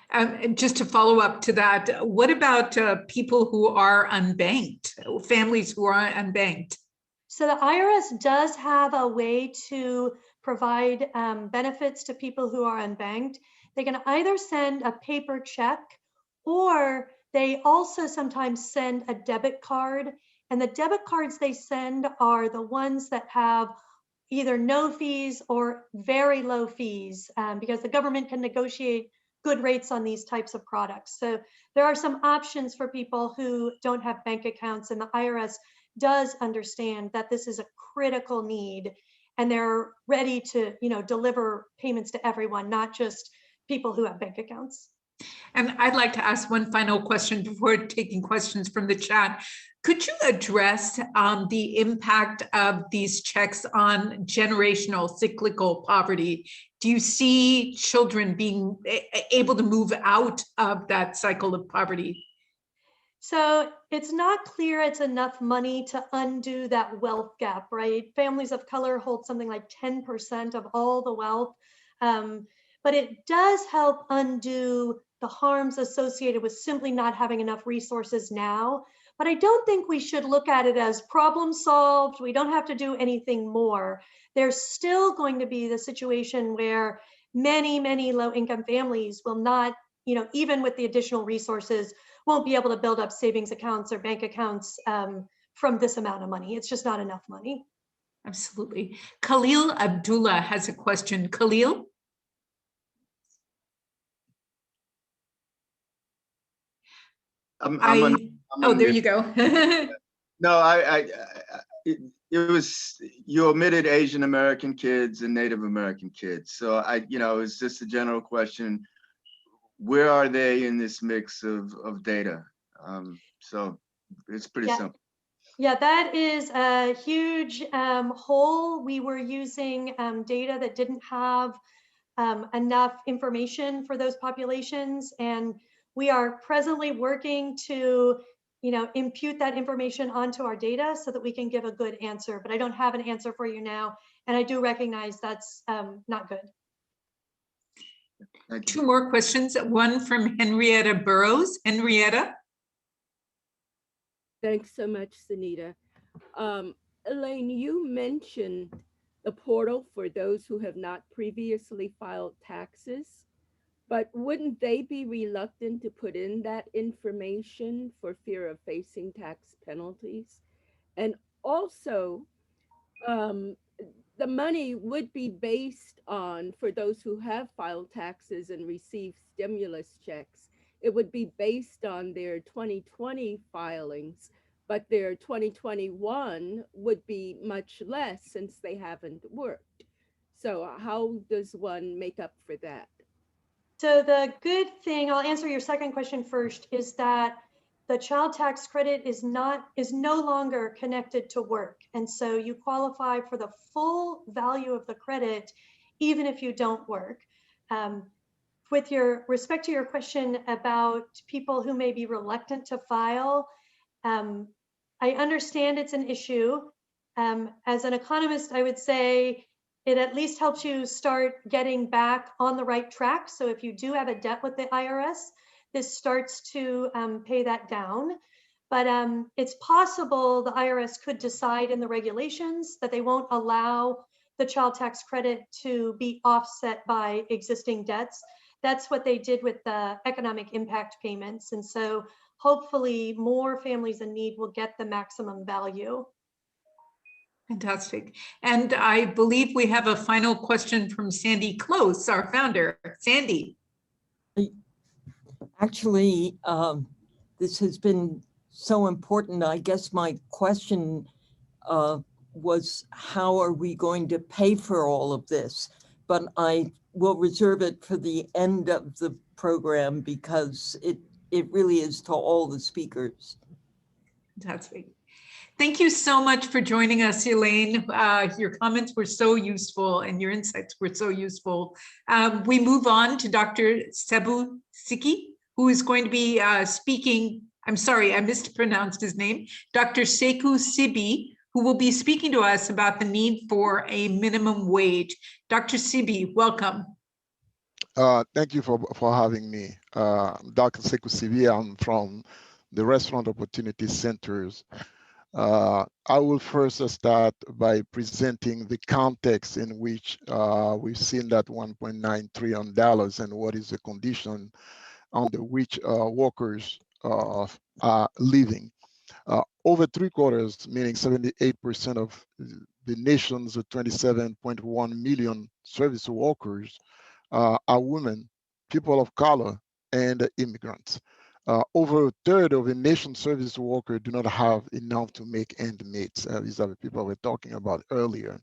And just to follow up to that, what about people who are unbanked, families who are unbanked? So the IRS does have a way to provide benefits to people who are unbanked. They can either send a paper check, or they also sometimes send a debit card. And the debit cards they send are the ones that have either no fees or very low fees, because the government can negotiate good rates on these types of products. So there are some options for people who don't have bank accounts, and the IRS does understand that this is a critical need, and they're ready to, deliver payments to everyone, not just people who have bank accounts. And I'd like to ask one final question before taking questions from the chat. Could you address the impact of these checks on generational cyclical poverty? Do you see children being able to move out of that cycle of poverty? So it's not clear it's enough money to undo that wealth gap, right? Families of color hold something like 10% of all the wealth, but it does help undo the harms associated with simply not having enough resources now. But I don't think we should look at it as problem solved. We don't have to do anything more. There's still going to be the situation where many, many low-income families will not, even with the additional resources, won't be able to build up savings accounts or bank accounts from this amount of money. It's just not enough money. Absolutely. Khalil Abdullah has a question. Khalil? There you go. No, it was, you omitted Asian American kids and Native American kids. So it's just a general question. Where are they in this mix of data? So it's pretty simple. Yeah, that is a huge hole. We were using data that didn't have enough information for those populations, and we are presently working to impute that information onto our data so that we can give a good answer. But I don't have an answer for you now, and I do recognize that's not good. Two more questions. One from Henrietta Burrows. Henrietta? Thanks so much, Sunita. Elaine, you mentioned the portal for those who have not previously filed taxes, but wouldn't they be reluctant to put in that information for fear of facing tax penalties? And also, the money would be based on, for those who have filed taxes and received stimulus checks, it would be based on their 2020 filings, but their 2021 would be much less since they haven't worked. So how does one make up for that? So the good thing, I'll answer your second question first, is that the child tax credit is no longer connected to work. And so you qualify for the full value of the credit, even if you don't work. With respect to your question about people who may be reluctant to file, I understand it's an issue. As an economist, I would say it at least helps you start getting back on the right track. So if you do have a debt with the IRS, this starts to pay that down. But it's possible the IRS could decide in the regulations that they won't allow the child tax credit to be offset by existing debts. That's what they did with the economic impact payments. And so hopefully more families in need will get the maximum value. Fantastic. And I believe we have a final question from Sandy Close, our founder. Sandy. Actually, this has been so important. I guess my question was, how are we going to pay for all of this? But I will reserve it for the end of the program because it really is to all the speakers. Fantastic. Thank you so much for joining us, Elaine. Your comments were so useful and your insights were so useful. We move on to Dr. Sebu Siki, who is going to be speaking. I'm sorry, I mispronounced his name. Dr. Sekou Sibi, who will be speaking to us about the need for a minimum wage. Dr. Sibi, welcome. Thank you for having me. Dr. Sekou Sibi, I'm from the Restaurant Opportunity Centers. I will first start by presenting the context in which we've seen that $1.9 trillion and what is the condition under which workers are living. Over 3/4, meaning 78% of the nation's 27.1 million service workers are women, people of color, and immigrants. Over a third of the nation's service workers do not have enough to make ends meet. These are the people we were talking about earlier,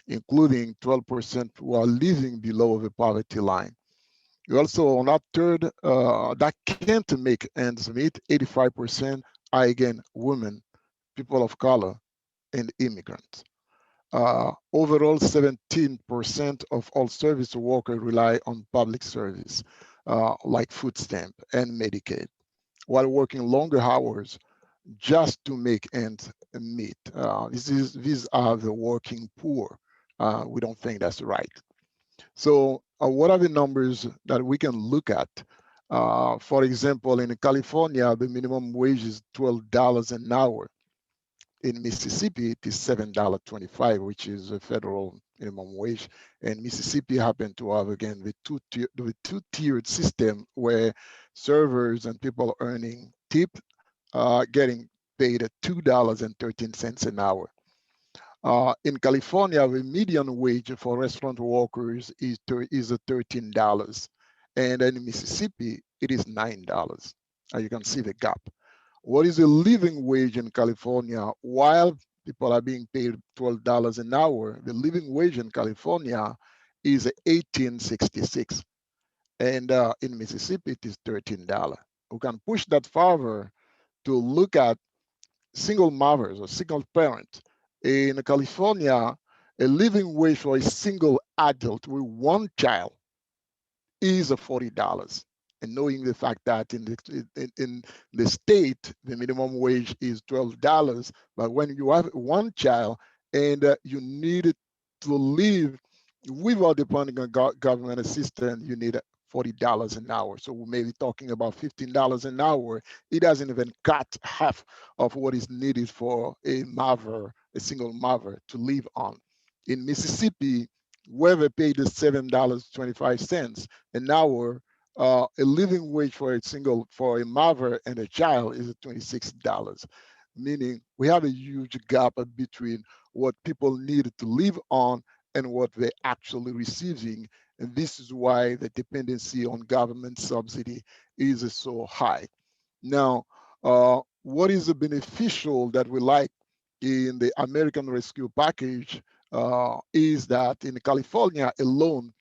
including 12% who are living below the poverty line. You also, on that third, that can't make ends meet, 85% are again women, people of color, and immigrants. Overall, 17% of all service workers rely on public service, like food stamp and Medicaid, while working longer hours just to make ends meet. These are the working poor. We don't think that's right. So what are the numbers that we can look at For example, in California, the minimum wage is $12 an hour. In Mississippi, it is $7.25, which is a federal minimum wage. And Mississippi happened to have, again, the two-tiered system where servers and people earning tip getting paid at $2.13 an hour. In California, the median wage for restaurant workers is $13. And in Mississippi, it is $9. You can see the gap. What is the living wage in California? While people are being paid $12 an hour, the living wage in California is $18.66. And in Mississippi, it is $13. We can push that further to look at single mothers or single parents. In California, a living wage for a single adult with one child is $40. And knowing the fact that in the state, the minimum wage is $12, but when you have one child and you need to live without depending on government assistance, you need $40 an hour. So we may be talking about $15 an hour. It doesn't even cut half of what is needed for a mother, a single mother, to live on. In Mississippi, where they paid $7.25 an hour, a living wage for a mother and a child is $26, meaning we have a huge gap between what people need to live on and what they're actually receiving. And this is why the dependency on government subsidy is so high. Now, what is the beneficial that we like in the American Rescue Package is that in California alone,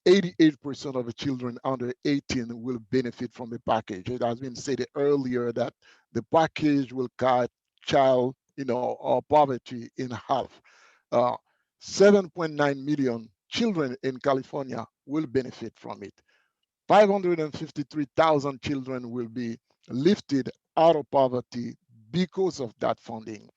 88% of the children under 18 will benefit from the package. It has been said earlier that the package will cut child, poverty in half. 7.9 million children in California will benefit from it. 553,000 children will be lifted out of poverty because of that funding.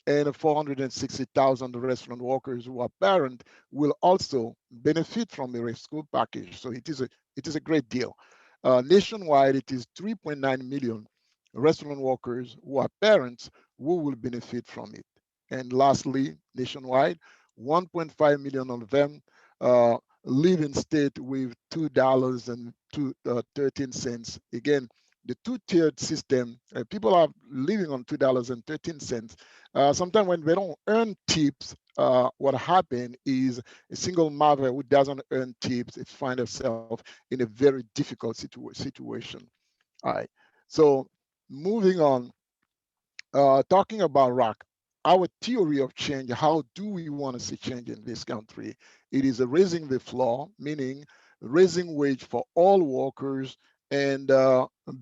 And 460,000 restaurant workers who are parents will also benefit from the rescue package. So it is a great deal. Nationwide, it is 3.9 million restaurant workers who are parents who will benefit from it. And lastly, nationwide, 1.5 million of them live in state with $2.13. Again, the two-tiered system, people are living on $2.13. Sometimes when they don't earn tips, what happens is a single mother who doesn't earn tips, it finds herself in a very difficult situation. All right. So moving on, talking about ROC, our theory of change, how do we want to see change in this country? It is raising the floor, meaning raising wage for all workers and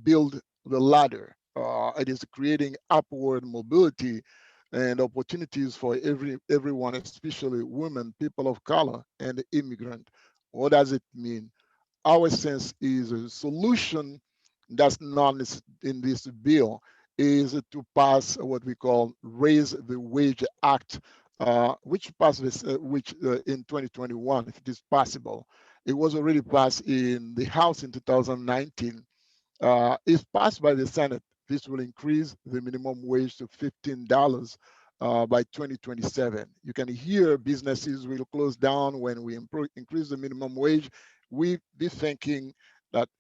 build the ladder. It is creating upward mobility and opportunities for everyone, especially women, people of color, and immigrant. What does it mean? Our sense is a solution that's not in this bill is to pass what we call Raise the Wage Act, which passed in 2021, if it is possible. It was already passed in the House in 2019. If passed by the Senate, this will increase the minimum wage to $15 by 2027. You can hear businesses will close down when we increase the minimum wage. We be thinking that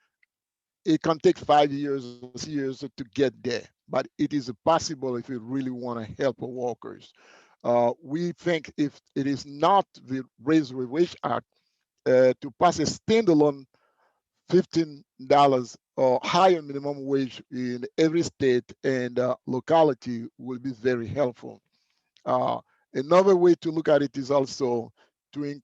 it can take 5 years or 6 years to get there, but it is possible if you really want to help workers. We think if it is not the Raise the Wage Act, to pass a standalone $15 or higher minimum wage in every state and locality will be very helpful. Another way to look at it is also to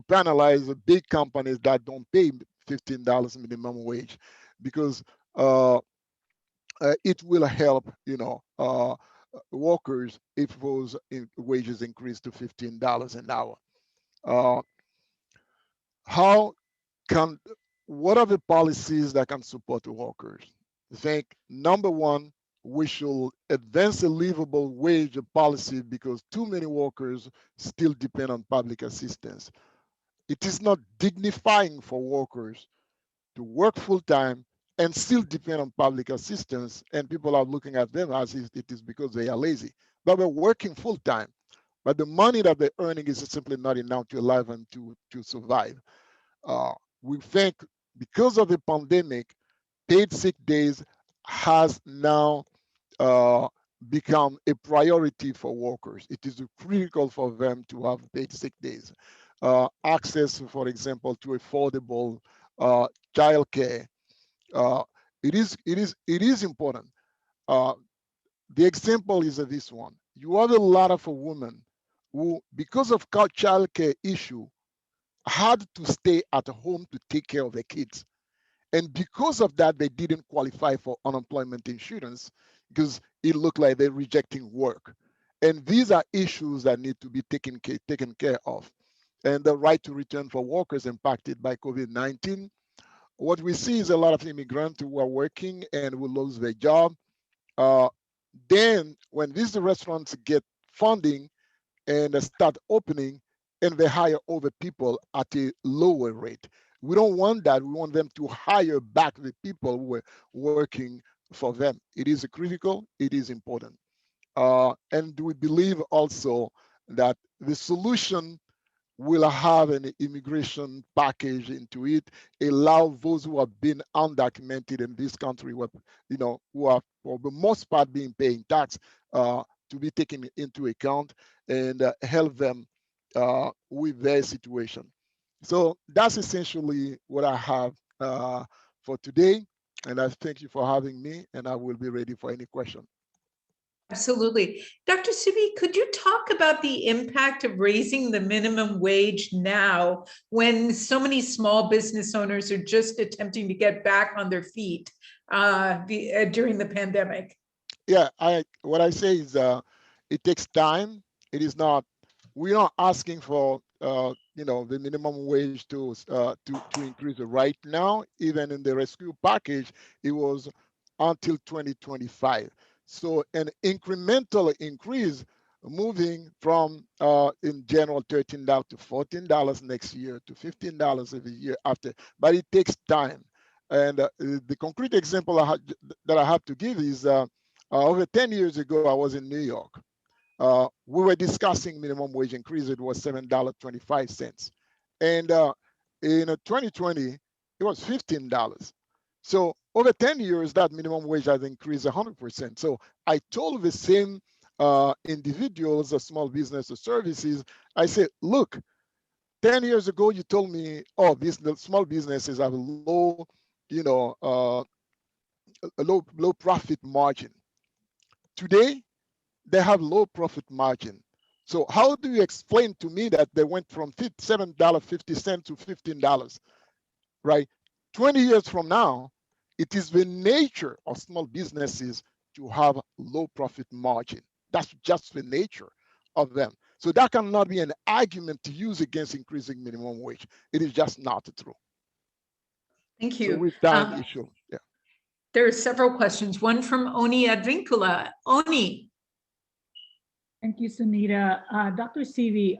penalize the big companies that don't pay $15 minimum wage, because it will help, workers if those wages increase to $15 an hour. What are the policies that can support the workers? I think number one, we should advance a livable wage policy because too many workers still depend on public assistance. It is not dignifying for workers to work full time and still depend on public assistance, and people are looking at them as if it is because they are lazy. But we're working full time, but the money that they're earning is simply not enough to allow them to survive. We think because of the pandemic, paid sick days has now become a priority for workers. It is critical for them to have paid sick days. Access, for example, to affordable childcare. It is important. The example is this one. You have a lot of women who, because of childcare issue, had to stay at home to take care of their kids. And because of that, they didn't qualify for unemployment insurance because it looked like they're rejecting work. And these are issues that need to be taken care of. And the right to return for workers impacted by COVID-19. What we see is a lot of immigrants who are working and will lose their job. Then when these restaurants get funding and start opening, and they hire over people at a lower rate. We don't want that. We want them to hire back the people who were working for them. It is critical. It is important. And we believe also that the solution will have an immigration package into it, allow those who have been undocumented in this country, who are for the most part being paying tax, to be taken into account and help them with their situation. So that's essentially what I have for today. And I thank you for having me, and I will be ready for any question. Absolutely. Dr. Subi, could you talk about the impact of raising the minimum wage now when so many small business owners are just attempting to get back on their feet during the pandemic? Yeah, what I say is it takes time. It is not, we're not asking for the minimum wage to increase right now. Even in the rescue package, it was until 2025. So an incremental increase, moving from in general $13 to $14 next year to $15 every year after, but it takes time. And the concrete example that I have to give is over 10 years ago, I was in New York. We were discussing minimum wage increase. It was $7.25. And in 2020, it was $15. So over 10 years, that minimum wage has increased 100%. So I told the same individuals, small business or services, I said, look, 10 years ago, you told me, oh, small businesses have a low, a low profit margin. Today, they have low profit margin. So how do you explain to me that they went from $7.50 to $15, right? 20 years from now, it is the nature of small businesses to have low profit margin. That's just the nature of them. So that cannot be an argument to use against increasing minimum wage. It is just not true. Thank you. So with that issue, yeah. There are several questions. One from Oni Advincula. Oni. Thank you, Sunita. Dr. Sivi,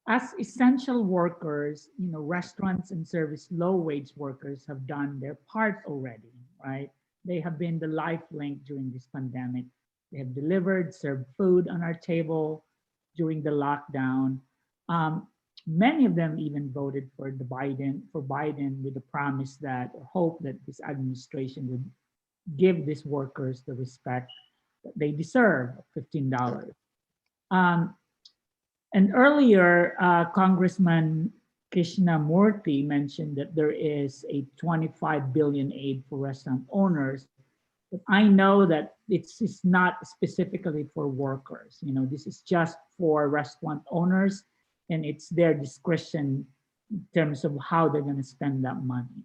as essential workers, restaurants and service low-wage workers have done their part already, right? They have been the life link during this pandemic. They have delivered, served food on our table during the lockdown. Many of them even voted for Biden with the promise that, or hope that this administration would give these workers the respect that they deserve, $15. And earlier, Congressman Krishnamoorthi mentioned that there is a $25 billion aid for restaurant owners. But I know that it's not specifically for workers. This is just for restaurant owners, and it's their discretion in terms of how they're going to spend that money.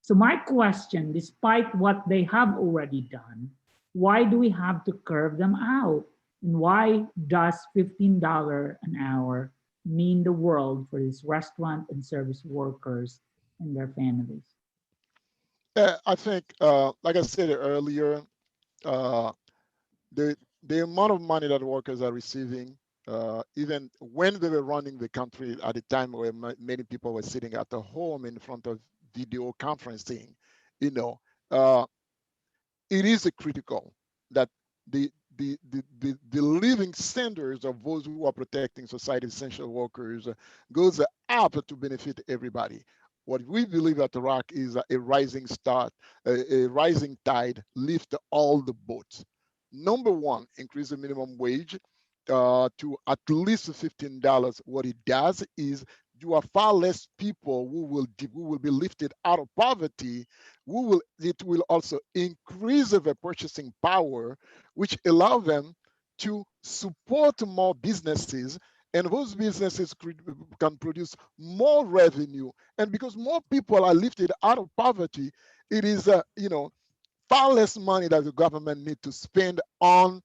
So my question, despite what they have already done, why do we have to curve them out? And why does $15 an hour mean the world for these restaurant and service workers and their families? I think, like I said earlier, the amount of money that workers are receiving, even when they were running the country at a time where many people were sitting at the home in front of video conferencing, it is critical that the living standards of those who are protecting society essential workers goes up to benefit everybody. What we believe at ROC is a rising a rising tide lift all the boats. Number one, increase the minimum wage to at least $15. What it does is you are far less people who will be lifted out of poverty. It will also increase their purchasing power, which allow them to support more businesses, and those businesses can produce more revenue. And because more people are lifted out of poverty, it is far less money that the government need to spend on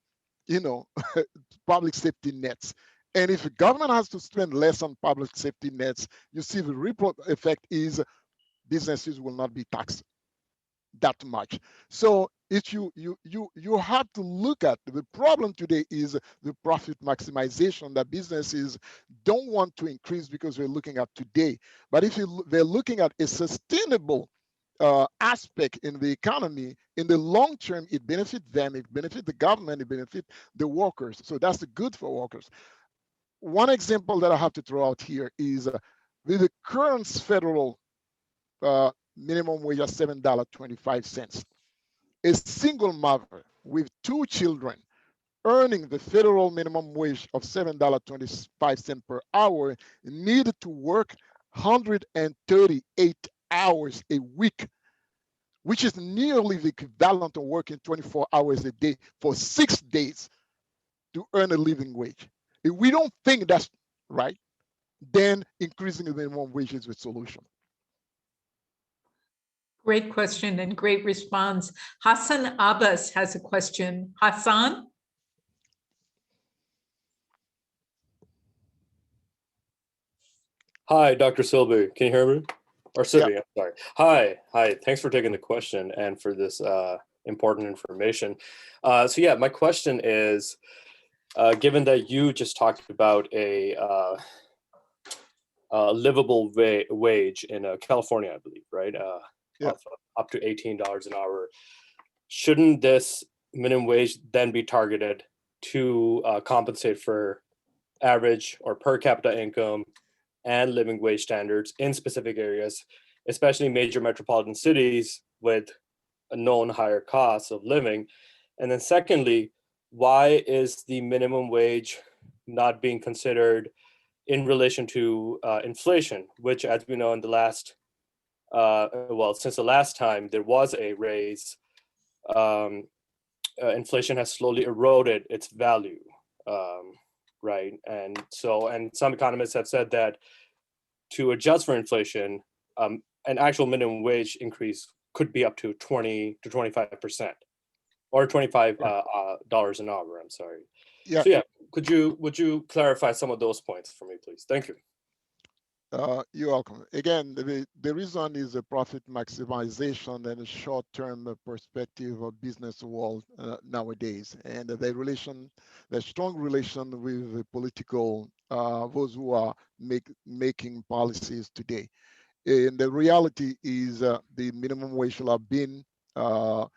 public safety nets. And if the government has to spend less on public safety nets, you see the ripple effect is businesses will not be taxed that much. So if you have to look at the problem today is the profit maximization that businesses don't want to increase because they're looking at today. But if they're looking at a sustainable aspect in the economy, in the long term, it benefits them, it benefits the government, it benefits the workers. So that's the good for workers. One example that I have to throw out here is with the current federal minimum wage of $7.25. A single mother with 2 children earning the federal minimum wage of $7.25 per hour needed to work 138 hours a week, which is nearly the equivalent of working 24 hours a day for 6 days to earn a living wage. If we don't think that's right, then increasing the minimum wage is the solution. Great question and great response. Hassan Abbas has a question. Hassan? Hi, Dr. Silby. Can you hear me? Or Silby, yeah. I'm sorry. Hi. Thanks for taking the question and for this important information. So yeah, my question is, given that you just talked about a livable wage in California, I believe, right? Yeah. Up to $18 an hour. Shouldn't this minimum wage then be targeted to compensate for average or per capita income and living wage standards in specific areas, especially major metropolitan cities with a known higher cost of living? And then secondly, why is the minimum wage not being considered in relation to inflation, which, as we know, in the last since the last time there was a raise, inflation has slowly eroded its value, right? And some economists have said that to adjust for inflation, an actual minimum wage increase could be up to 20 to 25%, or $25 an hour. I'm sorry. Yeah. So yeah, would you clarify some of those points for me, please? Thank you. You're welcome. Again, the reason is a profit maximization and a short-term perspective of business world nowadays, and the strong relation with the political those who are making policies today. And the reality is the minimum wage should have been around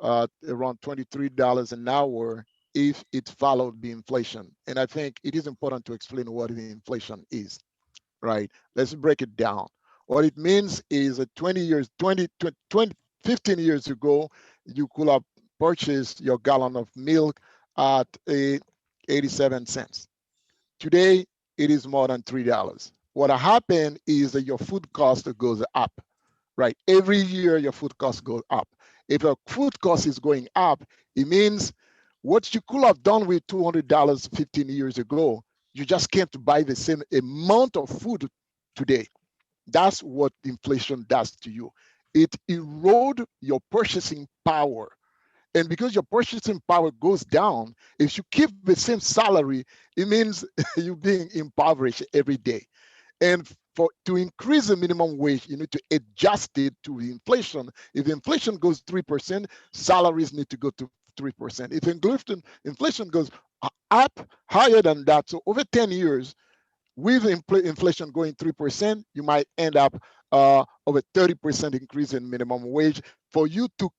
$23 an hour if it followed the inflation. And I think it is important to explain what the inflation is. Right, let's break it down. What it means is 15 years ago, you could have purchased your gallon of milk at 87 cents. Today, it is more than $3. What happened is that your food cost goes up, right? Every year, your food cost goes up. If your food cost is going up, it means what you could have done with $200 15 years ago, you just can't buy the same amount of food today. That's what inflation does to you. It erodes your purchasing power. And because your purchasing power goes down, if you keep the same salary, it means you're being impoverished every day. And to increase the minimum wage, you need to adjust it to the inflation. If inflation goes 3%, salaries need to go to 3%. If inflation goes up higher than that, so over 10 years, with inflation going 3%, you might end up of a 30% increase in minimum wage for you to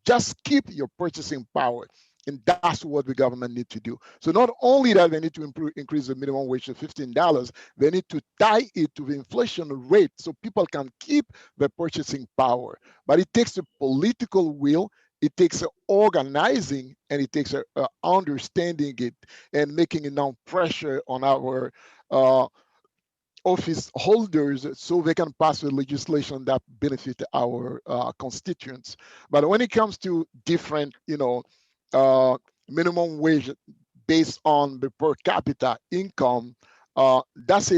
just keep your purchasing power. And that's what the government need to do. So not only that they need to increase the minimum wage to $15, they need to tie it to the inflation rate so people can keep their purchasing power. But it takes a political will, it takes organizing, and it takes understanding it and making enough pressure on our office holders so they can pass the legislation that benefit our constituents. But when it comes to different, minimum wage based on the per capita income, that's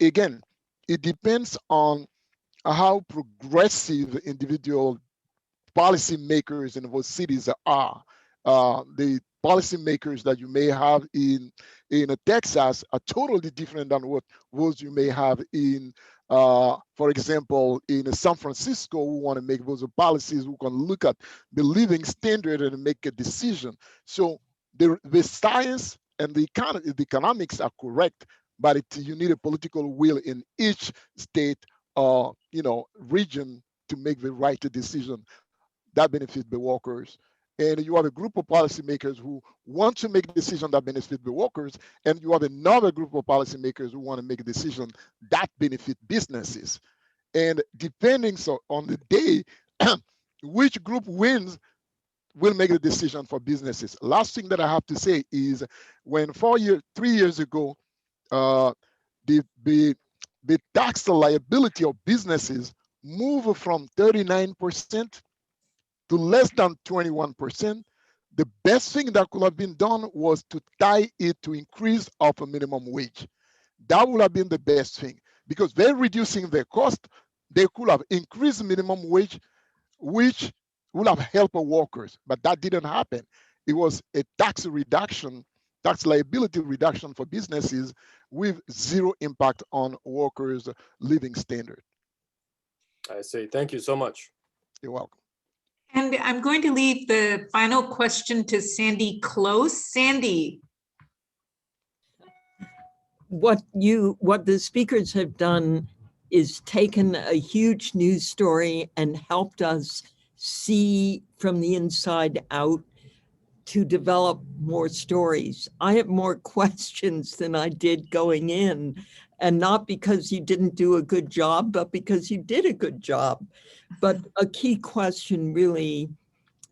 again, it depends on how progressive individual policymakers in those cities are. The policymakers that you may have in Texas are totally different than what those you may have in, for example, in San Francisco, who want to make those policies, who can look at the living standard and make a decision. So the science and the economics are correct, but you need a political will in each state or region to make the right decision that benefit the workers. And you have a group of policymakers who want to make decisions that benefit the workers, and you have another group of policymakers who want to make a decision that benefit businesses. And depending on the day, which group wins will make the decision for businesses. Last thing that I have to say is when 3 years ago, the tax liability of businesses moved from 39% to less than 21%, the best thing that could have been done was to tie it to increase of a minimum wage. That would have been the best thing because they're reducing their cost. They could have increased minimum wage, which would have helped workers, but that didn't happen. It was a tax reduction, tax liability reduction for businesses with zero impact on workers' living standard. I see. Thank you so much. You're welcome. And I'm going to leave the final question to Sandy Close. Sandy. What the speakers have done is taken a huge news story and helped us see from the inside out to develop more stories. I have more questions than I did going in, and not because you didn't do a good job, but because you did a good job. But a key question really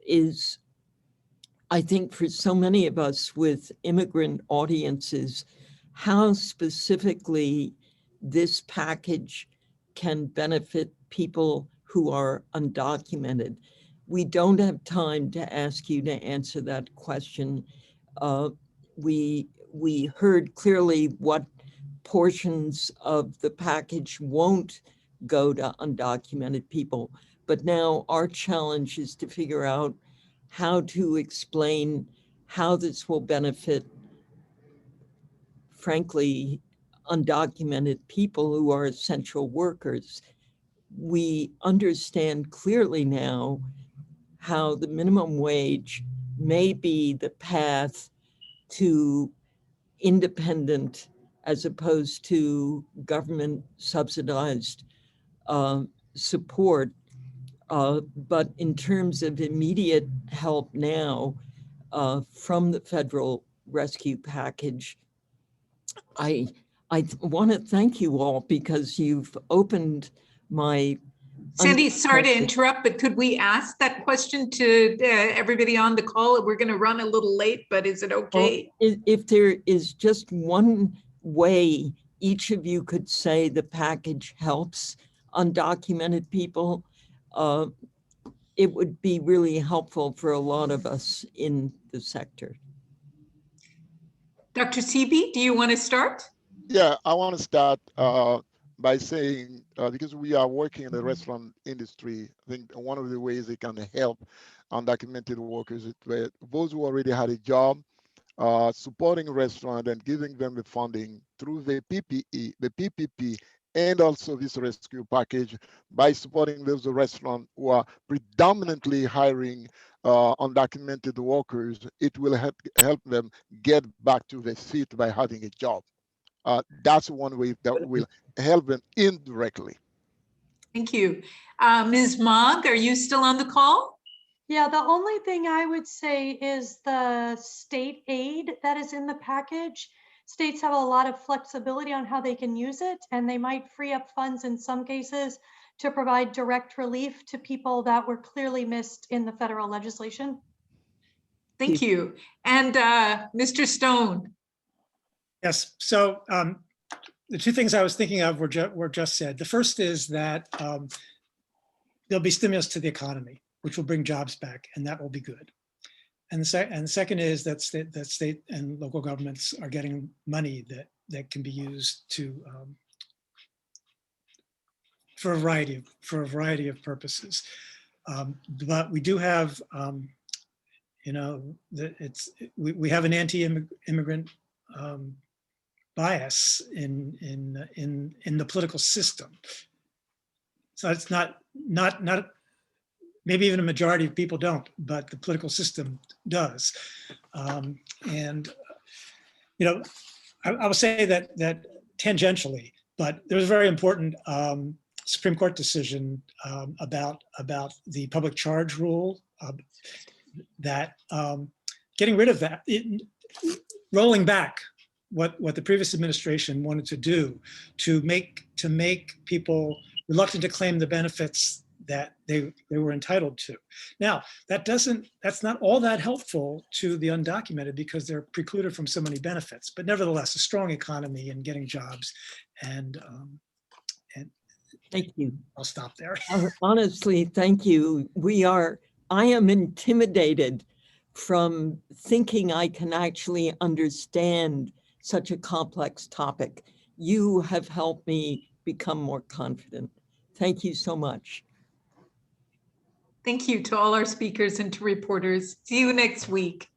is, I think for so many of us with immigrant audiences, how specifically this package can benefit people who are undocumented. We don't have time to ask you to answer that question. We heard clearly what portions of the package won't go to undocumented people, but now our challenge is to figure out how to explain how this will benefit, frankly, undocumented people who are essential workers. We understand clearly now how the minimum wage may be the path to independent as opposed to government subsidized support. But in terms of immediate help now from the federal rescue package, I want to thank you all because you've opened my... Sandy, sorry to interrupt, but could we ask that question to everybody on the call? We're going to run a little late, but is it okay? Well, if there is just one way each of you could say the package helps undocumented people, it would be really helpful for a lot of us in the sector. Dr. Sebi, do you want to start? Yeah, I want to start by saying, because we are working in the restaurant industry, I think one of the ways they can help undocumented workers is those who already had a job, supporting restaurant and giving them the funding through the PPP, and also this rescue package by supporting those restaurants who are predominantly hiring undocumented workers. It will help them get back to their feet by having a job. That's one way that will help them indirectly. Thank you. Ms. Mogg, are you still on the call? Yeah, the only thing I would say is the state aid that is in the package. States have a lot of flexibility on how they can use it, and they might free up funds in some cases to provide direct relief to people that were clearly missed in the federal legislation. Thank you. And Mr. Stone. Yes, so the two things I was thinking of were just said. The first is that there'll be stimulus to the economy, which will bring jobs back, and that will be good. And the second is that state and local governments are getting money that can be used to for a variety of purposes. But we do have, you know, we have an anti-immigrant bias in the political system. So it's not maybe even a majority of people don't, but the political system does. And you know, I will say that tangentially, but there was a very important Supreme Court decision about the public charge rule, that getting rid of that, rolling back what the previous administration wanted to do to make people reluctant to claim the benefits that they were entitled to. Now, that's not all that helpful to the undocumented because they're precluded from so many benefits, but nevertheless, a strong economy and getting jobs. And thank you. I'll stop there. Honestly, thank you. I am intimidated from thinking I can actually understand such a complex topic. You have helped me become more confident. Thank you so much. Thank you to all our speakers and to reporters. See you next week.